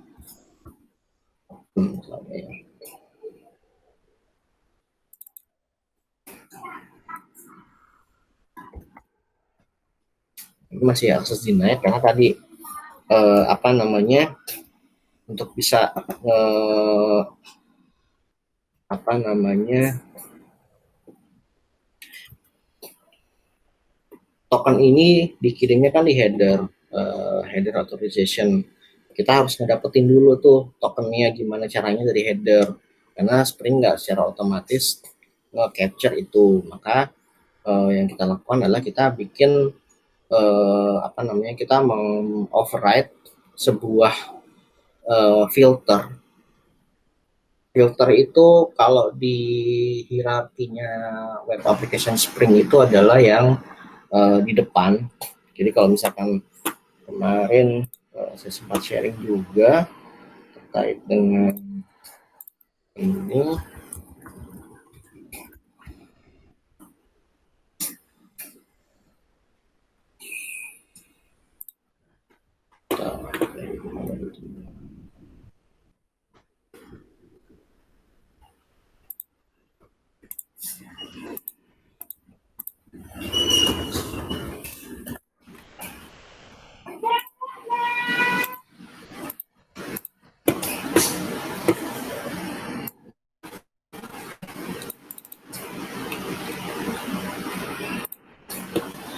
ini masih akses denied karena tadi untuk bisa token ini dikirimnya kan di header authorization. Kita harus ngedapetin dulu tuh tokennya gimana caranya dari header, karena Spring nggak secara otomatis nge-capture itu. Maka yang kita lakukan adalah kita bikin kita meng-override sebuah filter Filter itu kalau di hierarkinya web application Spring itu adalah yang di depan. Jadi kalau misalkan kemarin saya sempat sharing juga terkait dengan ini.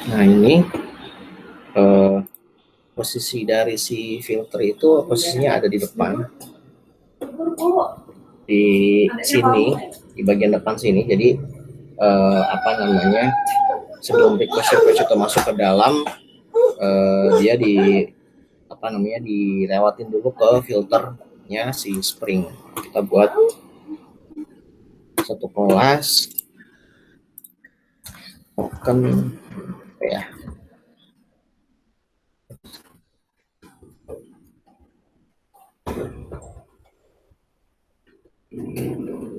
Nah ini posisi dari si filter itu posisinya ada di depan, di sini, di bagian depan sini. Jadi apa namanya, sebelum request itu masuk ke dalam, dia di apa namanya, dilewatin dulu ke filternya si Spring. Kita buat satu kelas token ya.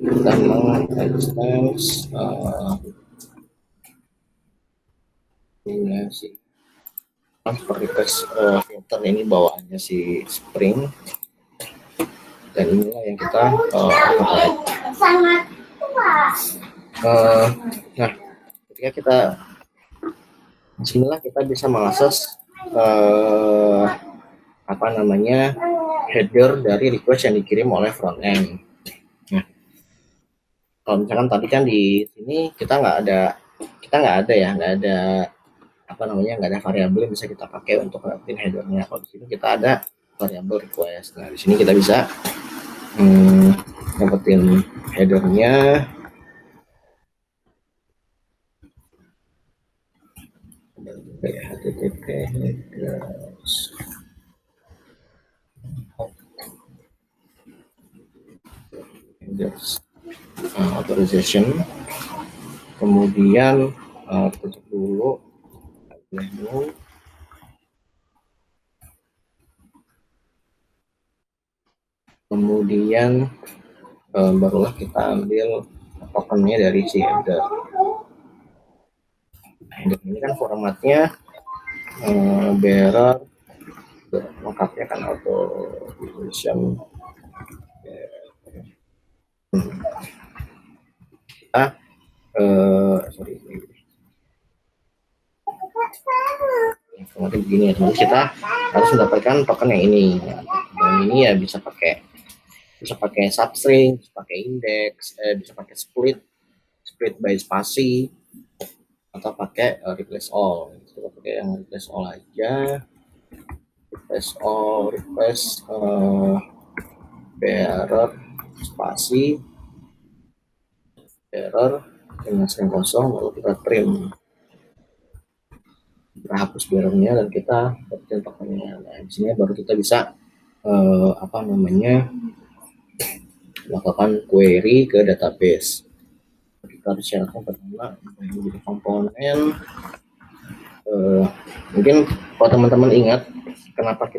Kita meng-extends punya si transfer request filter ini bawaannya si Spring, dan inilah yang kita nah ketika kita disinilah kita bisa mengakses apa namanya, header dari request yang dikirim oleh front end. Nah, kalau misalkan tadi kan di sini kita nggak ada ya, nggak ada apa namanya, nggak ada variabel yang bisa kita pakai untuk dapetin headernya. Kalau di sini kita ada variabel request. Nah, di sini kita bisa dapetin headernya. HTTP headers authorization, kemudian tutup dulu menu, kemudian barulah kita ambil tokennya dari si header. Header ini kan formatnya bearer, lengkapnya kan auto definition. Kita sorry, formatnya begini ya teman. Kita harus mendapatkan token yang ini. Yang ini ya bisa pakai substring, bisa pakai index, bisa pakai split by spasi, atau pakai replace all. Kita pakai yang replace all aja. Replace all, replace bearer spasi bearer dengan string kosong, lalu kita trim, kita hapus bearernya dan kita dapetin tokennya. Nah, di sini baru kita bisa apa namanya, melakukan query ke database. Kita harus syaratkan pertama menjadi komponen. Mungkin kalau teman-teman ingat kenapa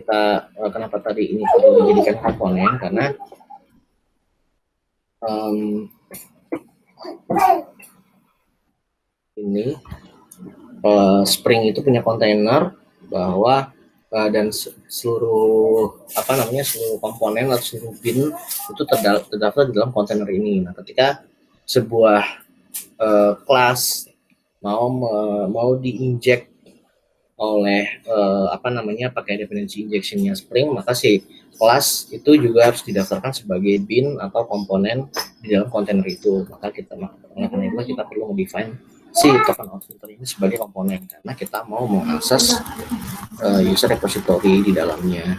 tadi ini perlu dijadikan komponen, karena ini Spring itu punya kontainer bahwa dan seluruh apa namanya, seluruh komponen atau seluruh bin itu terdaftar di dalam kontainer ini. Nah, ketika sebuah kelas mau diinjek oleh apa namanya, pakai dependensi injectionnya Spring, maka si kelas itu juga harus didaftarkan sebagai bin atau komponen di dalam kontainer itu. Maka karena itu kita perlu mendefine si token out filter ini sebagai komponen, karena kita mau mengakses user repository di dalamnya.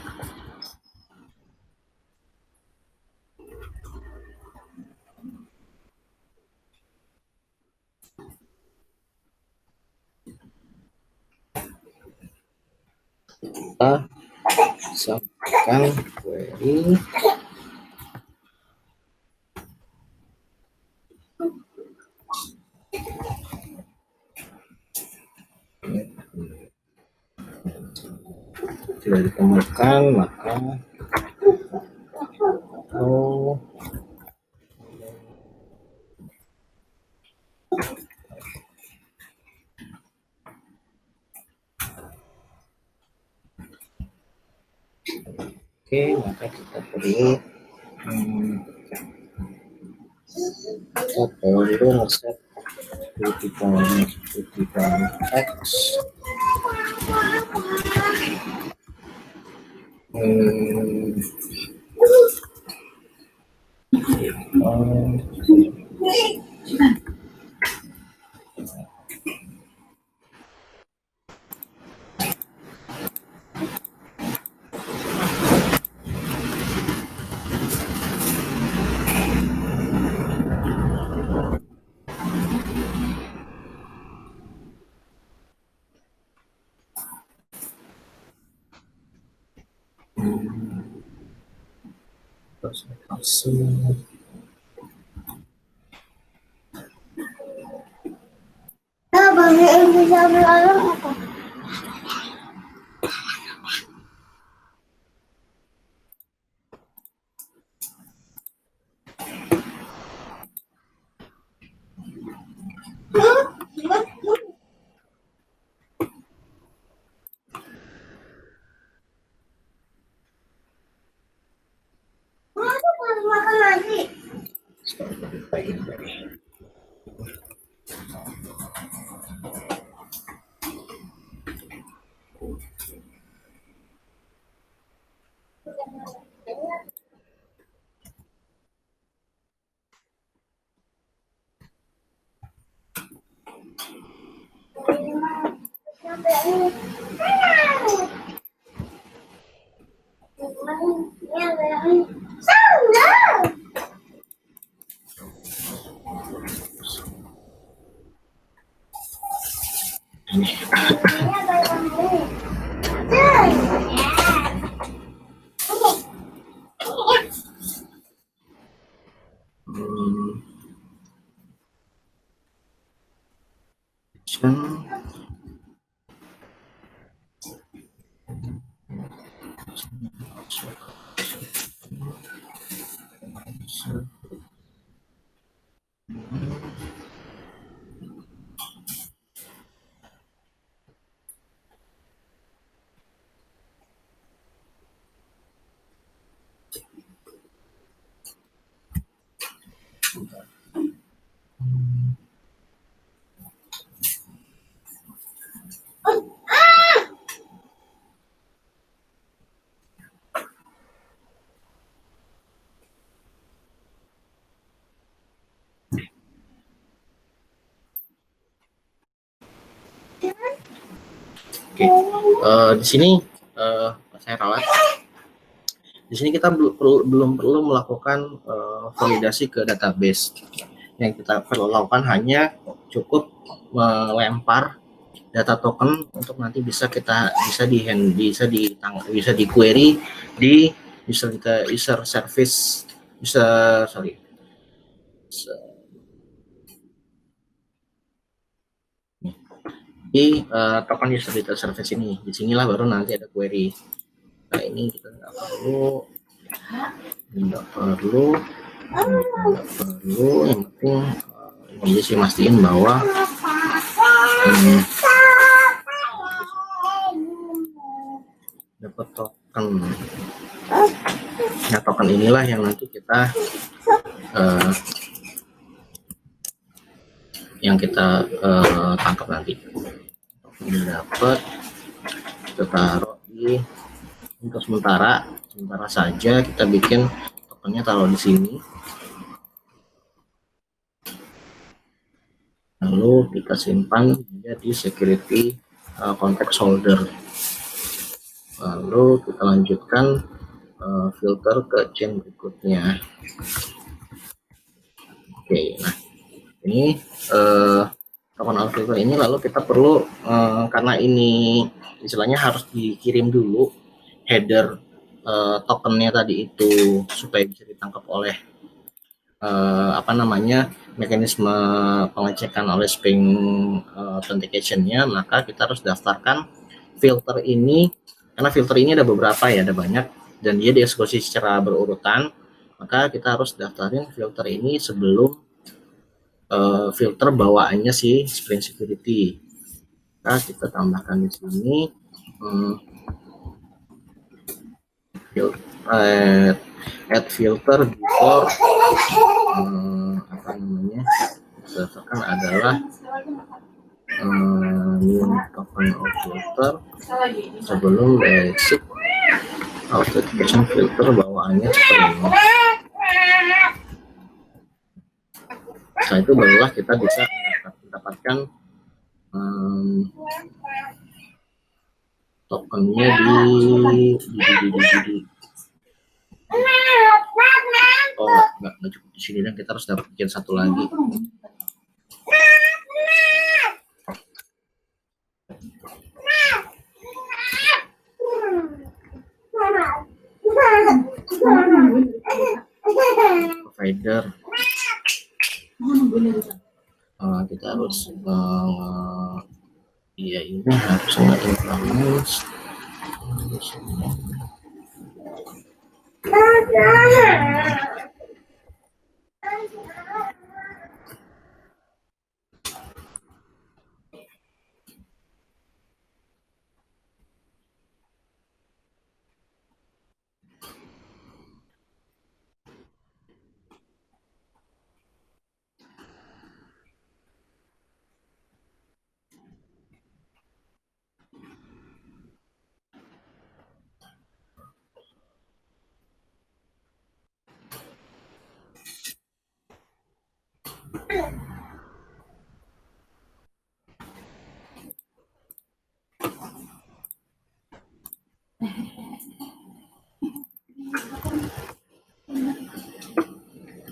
Kita sampaikan query Tidak ditemukan, maka maka kita perlu ngeset critical X di sini saya rawat. Di sini kita belum perlu melakukan validasi ke database. Yang kita perlu lakukan hanya cukup melempar data token untuk nanti bisa di query di user service di token user data service ini. Disinilah baru nanti ada query. Nah ini kita nggak perlu, yang penting ini sih mastiin bahwa dapat token. Nah token inilah yang nanti kita tangkap nanti. Ini dapat kita taruh di untuk sementara saja kita bikin tokennya, taruh di sini, lalu kita simpan di security context holder, lalu kita lanjutkan filter ke chain berikutnya. Oke, nah ini token out filter ini lalu kita perlu karena ini istilahnya harus dikirim dulu header tokennya tadi itu supaya bisa ditangkap oleh mekanisme pengecekan oleh Spring Authentication-nya, maka kita harus daftarkan filter ini, karena filter ini ada beberapa ya, ada banyak, dan dia dieksekusi secara berurutan, maka kita harus daftarin filter ini sebelum filter bawaannya si Spring Security. Nah, kita tambahkan di sini add filter before apa namanya, misalkan adalah new token of filter sebelum basic authentication filter bawaannya seperti ini. Setelah itu barulah kita bisa mendapatkan tokennya di oh nggak cukup di sini, dan kita harus dapetin satu lagi. Provider kita harus iya ini harusnya influence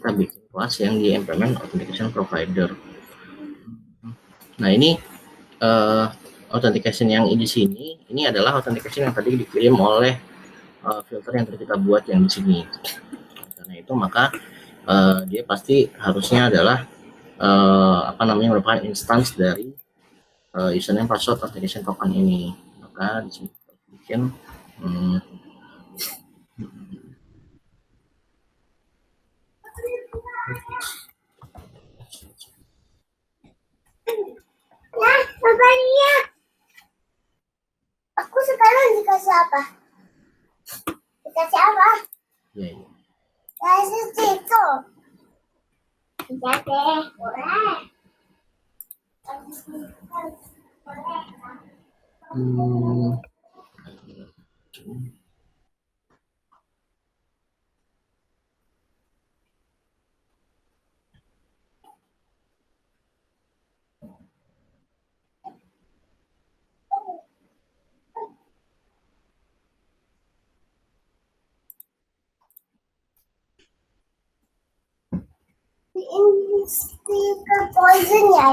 kita bikin kelas yang di implement authentication provider. Nah ini authentication yang di sini, ini adalah authentication yang tadi dikirim oleh filter yang tadi kita buat yang di sini. Karena itu maka dia pasti harusnya adalah apa namanya, merupakan instance dari username password authentication token ini. Maka di sini kita bikin Bapaknya, aku sekarang dikasih apa? Dikasih apa? ya, ya. Kasih itu. Iya deh, boleh. Ini stiker poison ya.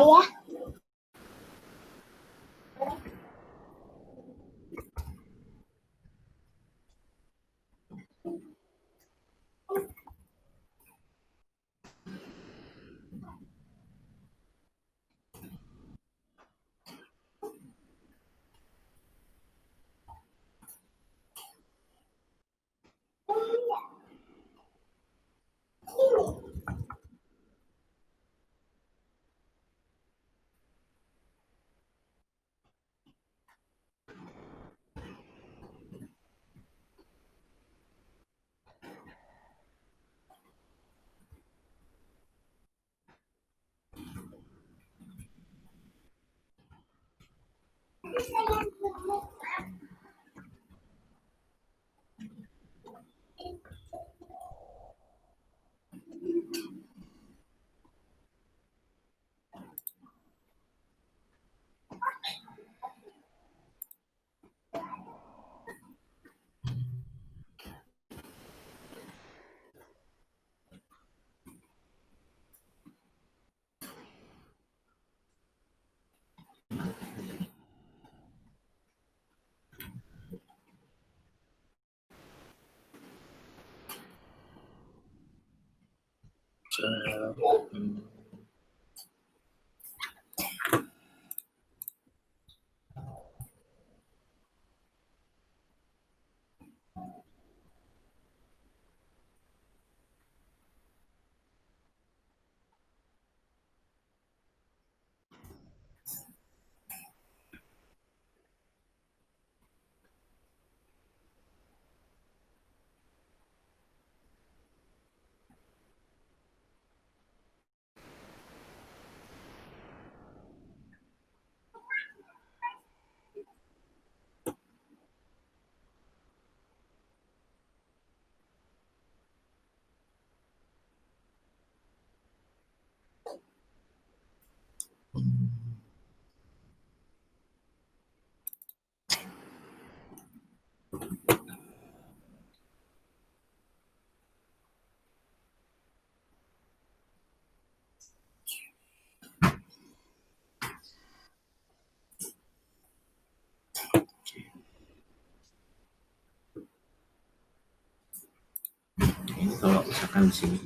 misalkan di sini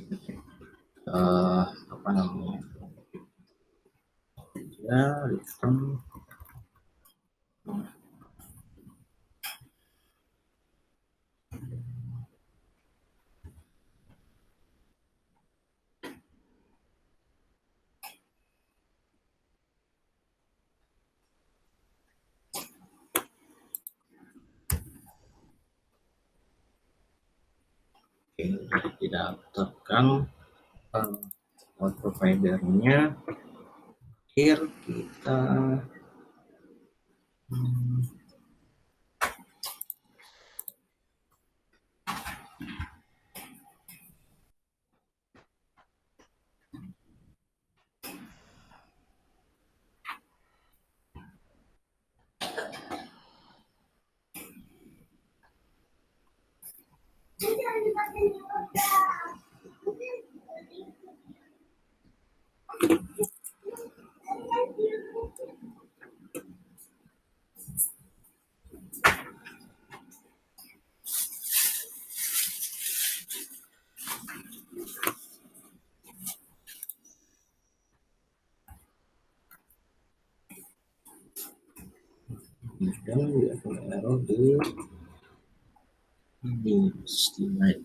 apa namanya ya return didaftarkan cloud providernya. Here kita dan error di slide.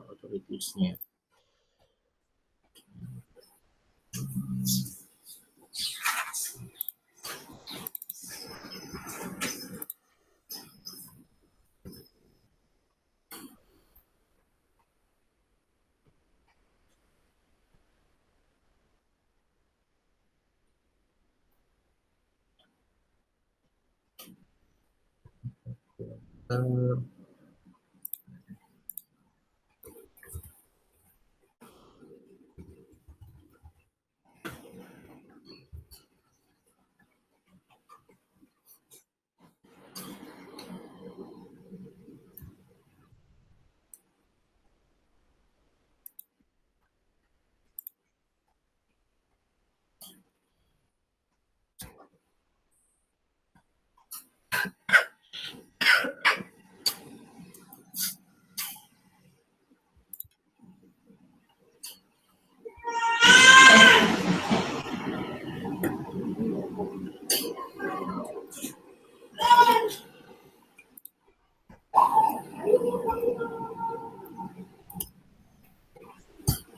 Authorities-nya.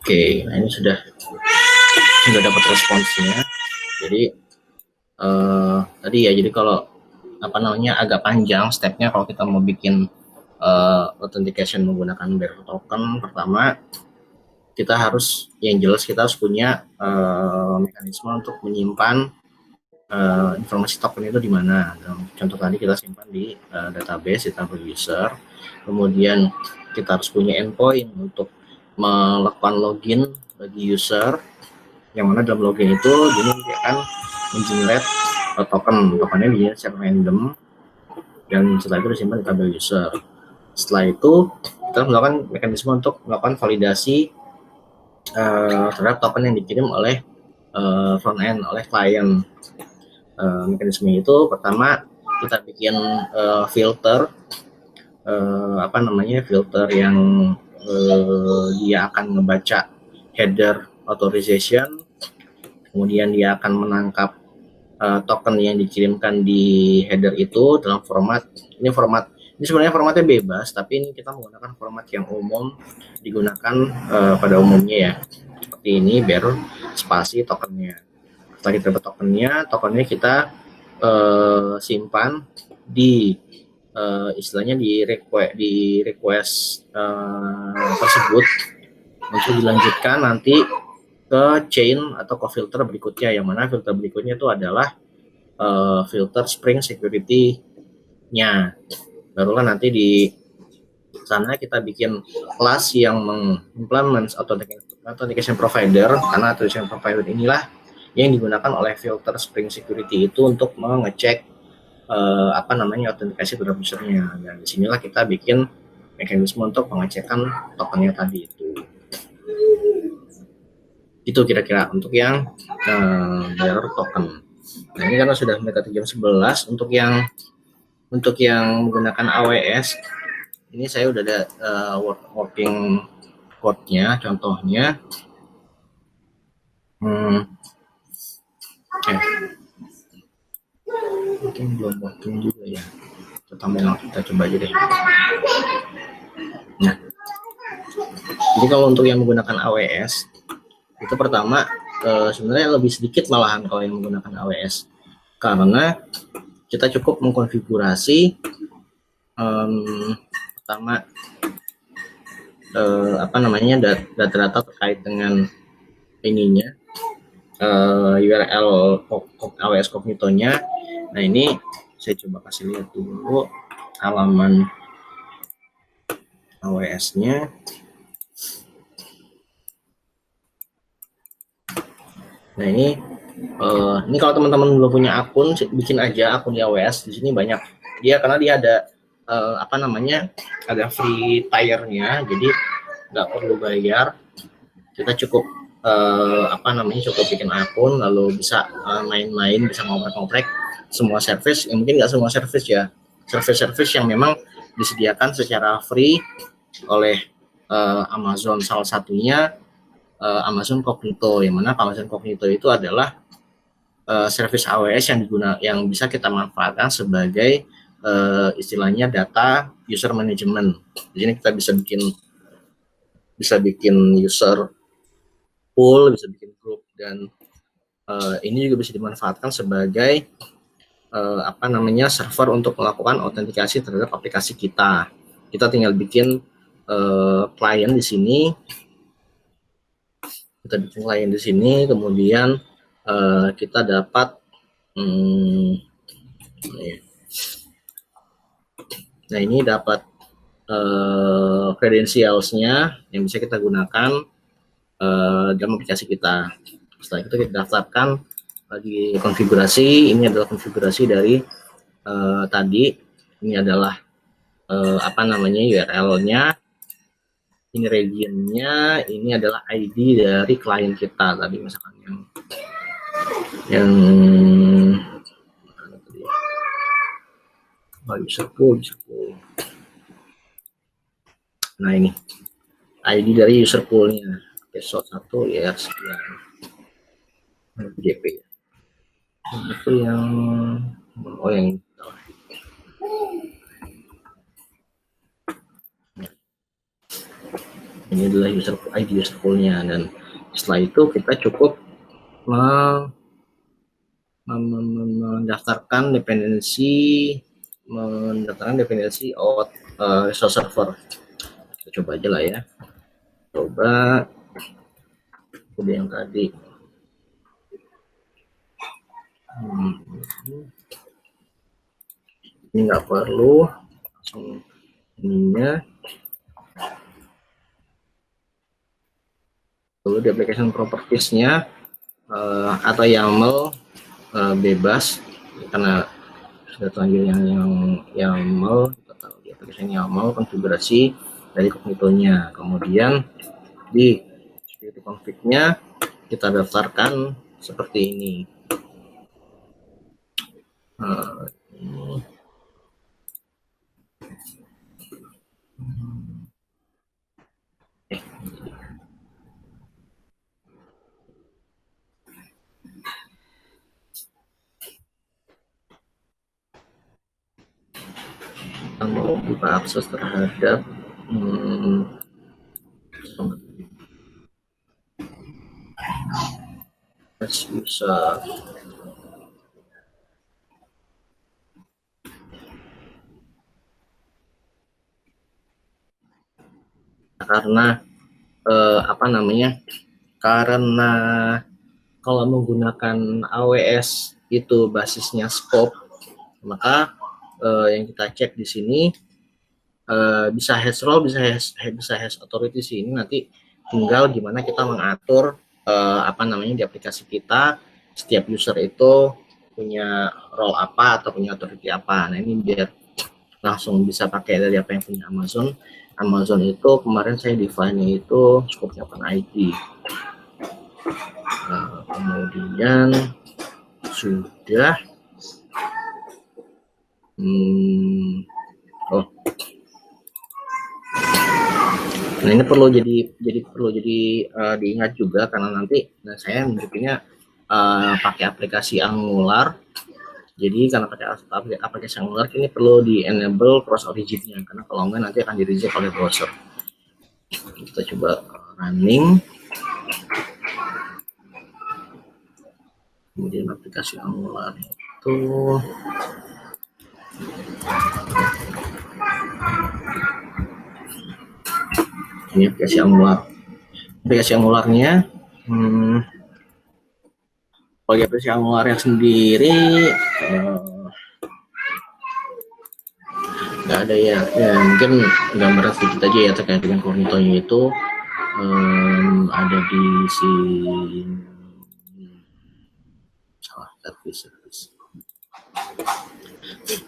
Oke, nah ini sudah dapat responsnya. Jadi tadi ya, jadi kalau apa namanya agak panjang stepnya kalau kita mau bikin authentication menggunakan bearer token. Pertama, kita harus yang jelas kita harus punya mekanisme untuk menyimpan informasi token itu di mana. Contoh tadi kita simpan di database user. Kemudian kita harus punya endpoint untuk melakukan login bagi user, yang mana dalam login itu dia akan mengenerate tokennya dia secara random, dan setelah itu disimpan di tabel user. Setelah itu kita melakukan mekanisme untuk melakukan validasi terhadap token yang dikirim oleh front end, oleh klien. Mekanisme itu pertama kita bikin filter filter yang dia akan ngebaca header authorization, kemudian dia akan menangkap token yang dikirimkan di header itu dalam format ini sebenarnya formatnya bebas, tapi ini kita menggunakan format yang umum digunakan pada umumnya ya, seperti ini, bearer spasi tokennya. Setelah kita dapat tokennya kita simpan di istilahnya di request tersebut untuk dilanjutkan nanti ke chain atau ke filter berikutnya, yang mana filter berikutnya itu adalah filter Spring Security-nya. Barulah nanti di sana kita bikin kelas yang mengimplement authentication provider, karena authentication provider inilah yang digunakan oleh filter Spring Security itu untuk mengecek autentikasi terhadap usernya. Dan disinilah kita bikin mekanisme untuk pengecekan tokennya tadi itu kira-kira untuk yang bearer token. Nah, ini karena sudah mendekati jam 11, untuk yang menggunakan AWS ini saya udah ada working code-nya, contohnya. Mungkin belum working juga ya. Kita coba aja deh. Nah, jadi kalau untuk yang menggunakan AWS itu pertama sebenarnya lebih sedikit malahan kalau yang menggunakan AWS, karena kita cukup mengkonfigurasi pertama data-data terkait dengan ininya, URL AWS Cognito-nya. Nah, ini saya coba kasih lihat dulu halaman AWS-nya. Nah, ini kalau teman-teman belum punya akun, bikin aja akun di AWS. Di sini banyak karena dia ada ada free tier-nya, jadi nggak perlu bayar. Kita cukup cukup bikin akun, lalu bisa main-main, bisa ngoprek-ngoprek semua service. Mungkin nggak semua service ya, service yang memang disediakan secara free oleh Amazon, salah satunya Amazon Cognito, yang mana Amazon Cognito itu adalah service AWS yang bisa kita manfaatkan sebagai istilahnya data user management. Di sini kita bisa bikin user pool, bisa bikin grup, dan ini juga bisa dimanfaatkan sebagai server untuk melakukan autentikasi terhadap aplikasi kita. Kita tinggal bikin klien di sini. Kemudian kita dapat nah, ini dapat credentials-nya yang bisa kita gunakan dalam aplikasi kita. Setelah itu kita daftarkan lagi konfigurasi. Ini adalah konfigurasi dari tadi. Ini adalah URL-nya, ini region-nya, ini adalah ID dari klien kita tadi, misalkan yang user pool. Nah, ini ID dari user pool-nya, episode 1 ya sekian JP. Itu yang ini adalah ID user pool-nya. Dan setelah itu kita cukup mendaftarkan dependensi resource server. Kita coba aja lah ya. Coba kode yang tadi. Ini nggak perlu, langsung ininya. Lalu di application properties-nya atau YAML bebas, karena sudah terlanjur yang YAML. Kita tahu di application YAML konfigurasi dari Cognito-nya. Kemudian di security config-nya kita daftarkan seperti ini. Kita mau buka akses terhadap user. Karena karena kalau menggunakan AWS itu basisnya scope, maka yang kita cek di sini bisa hash role, bisa hash authority sih. Ini nanti tinggal gimana kita mengatur apa namanya di aplikasi kita, setiap user itu punya role apa atau punya authority apa. Nah, ini biar langsung bisa pakai dari apa yang punya Amazon. Amazon itu kemarin saya define-nya itu scope-nya open ID. Kemudian sudah nah ini perlu diingat juga karena nanti saya bikinnya pakai aplikasi Angular. Jadi karena pakai aplikasi Angular ini perlu di enable cross originnya, karena kalau enggak nanti akan di reject oleh browser. Kita coba running, kemudian aplikasi Angular itu ini aplikasi Angularnya bagi aplikasi Angularnya sendiri nggak ada ya mungkin gambaran sedikit aja ya terkait dengan kognitonya itu ada di sini. Salah, service.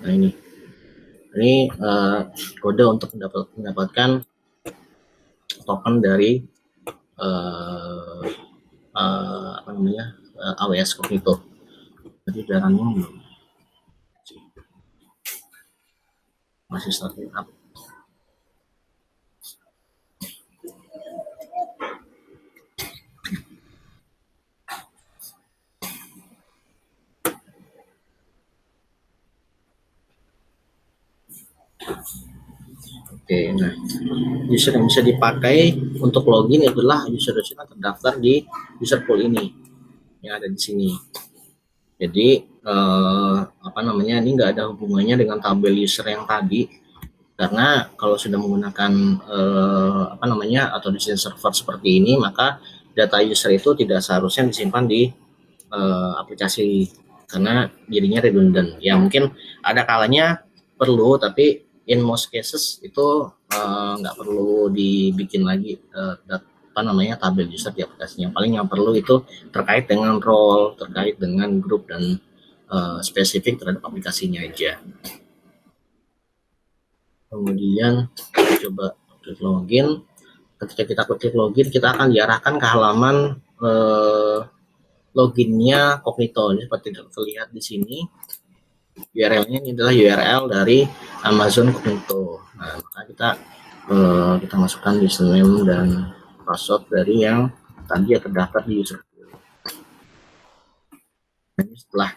Nah ini kode untuk mendapatkan token dari apa namanya AWS Cognito. Jadi jalannya belum masih starting up. Oke, nah user yang bisa dipakai untuk login adalah user yang terdaftar di user pool ini yang ada di sini. Jadi apa namanya ini nggak ada hubungannya dengan tabel user yang tadi, karena kalau sudah menggunakan apa namanya atau desain server seperti ini, maka data user itu tidak seharusnya disimpan di aplikasi karena jadinya redundant. Ya mungkin ada kalanya perlu, tapi in most cases itu nggak perlu dibikin lagi apa namanya tabel user di aplikasinya. Paling yang perlu itu terkait dengan role, terkait dengan grup dan spesifik terhadap aplikasinya aja. Kemudian kita coba klik login. Ketika kita klik login, kita akan diarahkan ke halaman loginnya Cognito. Ini seperti terlihat di sini. URL-nya ini adalah URL dari Amazon Cognito. Nah, maka kita masukkan username dan password dari yang tadi ya terdaftar di user. Jadi setelah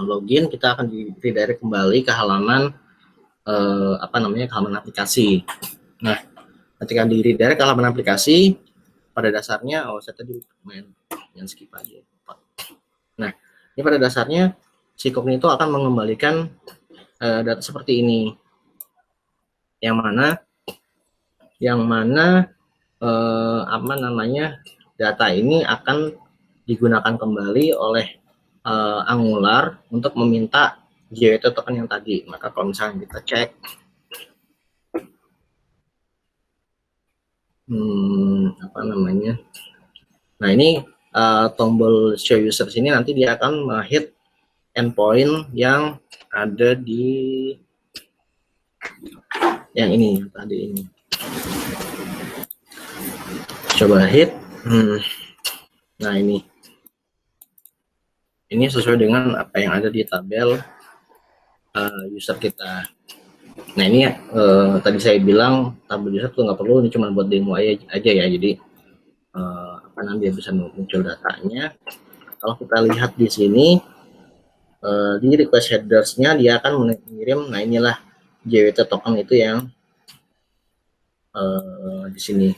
login, kita akan di redirect kembali ke halaman apa namanya halaman aplikasi. Nah, ketika di redirect ke halaman aplikasi, pada dasarnya saya tadi main yang skip aja. Nah, ini pada dasarnya si Cognito akan mengembalikan data seperti ini, yang mana apa namanya data ini akan digunakan kembali oleh Angular untuk meminta JWT token yang tadi. Maka kalau misalnya kita cek apa namanya, nah ini tombol show user sini nanti dia akan hit endpoint yang ada di yang ini tadi ini. Coba hit. Nah ini sesuai dengan apa yang ada di tabel user kita. Nah ini tadi saya bilang tabel user tuh nggak perlu, ini cuma buat demo aja ya. Jadi apa nanti bisa muncul datanya. Kalau kita lihat di sini di request headers-nya dia akan mengirim. Nah inilah JWT token itu yang di sini.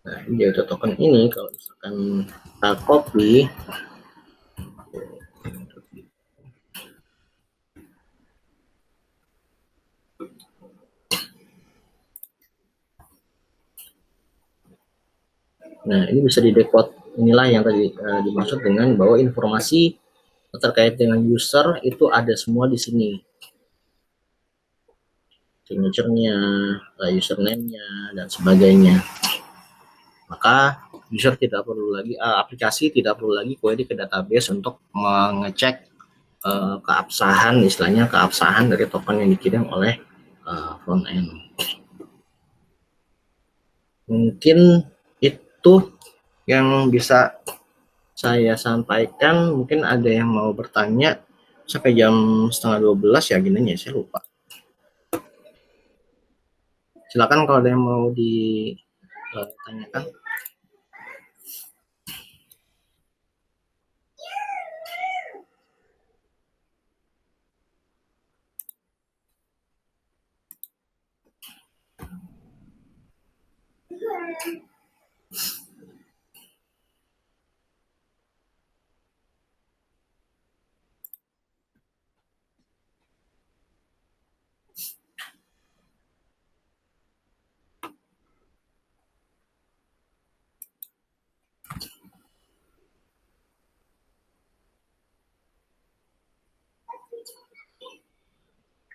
Nah ini JWT token ini kalau misalkan kita copy, Nah, ini bisa didekode. Inilah yang tadi dimaksud dengan bahwa informasi terkait dengan user itu ada semua di sini. Signature-nya, username-nya, dan sebagainya. Maka user tidak perlu lagi, aplikasi tidak perlu lagi query ke database untuk mengecek keabsahan, istilahnya keabsahan dari token yang dikirim oleh front end. Mungkin itu yang bisa saya sampaikan. Mungkin ada yang mau bertanya. Sampai jam 11:30 ya gini ya, saya lupa. Silakan kalau ada yang mau ditanyakan.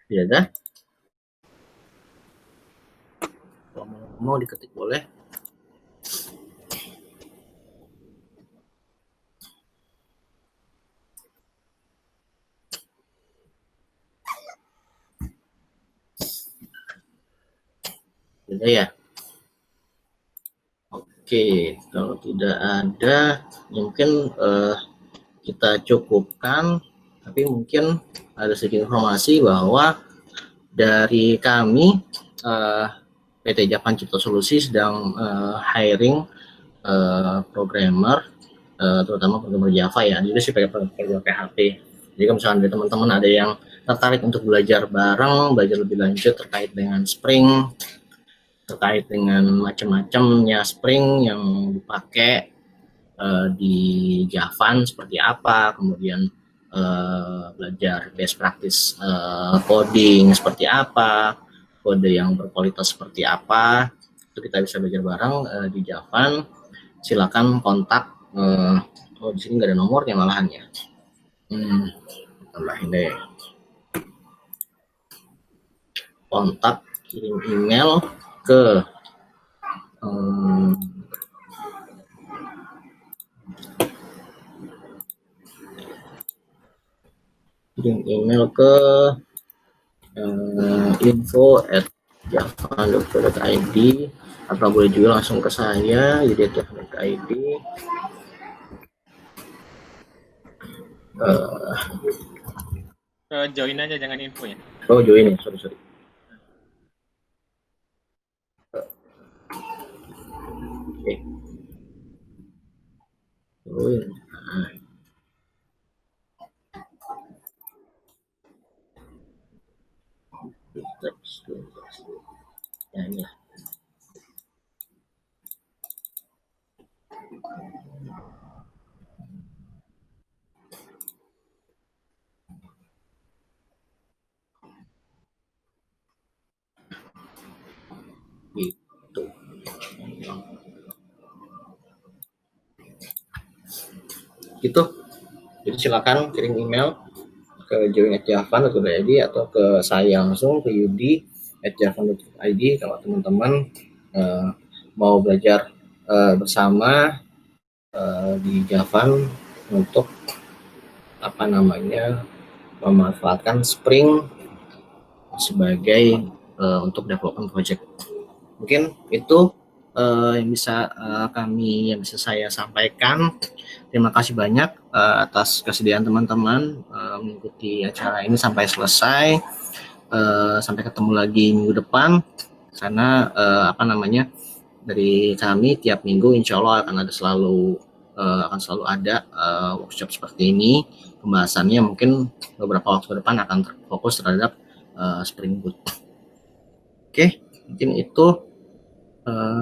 Ya dah. Kalau mau diketik boleh. Tidak ya. Oke, kalau tidak ada, mungkin kita cukupkan. Tapi mungkin ada sedikit informasi bahwa dari kami PT Japan Cipta Solusi sedang hiring programmer, terutama programmer Java ya. Jadi sih pakai programmer PHP. Jadi kalau misalnya dari teman-teman ada yang tertarik untuk belajar bareng, belajar lebih lanjut terkait dengan Spring, terkait dengan macam-macamnya Spring yang dipakai di Java seperti apa, kemudian belajar best practice coding seperti apa, kode yang berkualitas seperti apa, itu kita bisa belajar bareng di Java. Silakan kontak. Oh, di sini nggak ada nomornya malahan ya. Tambahin deh. Kontak, kirim email ke kirim email ke info@java.co.id atau boleh juga langsung ke saya yudit.id. Join aja, jangan info ya. Oh, join ya, sorry. Oke. Join. Nah. Ya, ini lah. Gitu. Gitu. Jadi silakan kirim email ke join@javan.id atau ke saya langsung ke yudi@javan.id kalau teman-teman mau belajar bersama di Javan untuk memanfaatkan Spring sebagai untuk development project. Mungkin itu yang bisa saya sampaikan. Terima kasih banyak atas kesediaan teman-teman mengikuti acara ini sampai selesai. Sampai ketemu lagi minggu depan. Karena dari kami tiap minggu insya Allah akan selalu ada workshop seperti ini. Pembahasannya mungkin beberapa waktu ke depan akan terfokus terhadap Spring Boot. Oke, mungkin itu.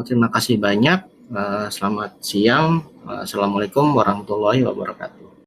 Terima kasih banyak. Selamat siang. Assalamualaikum warahmatullahi wabarakatuh.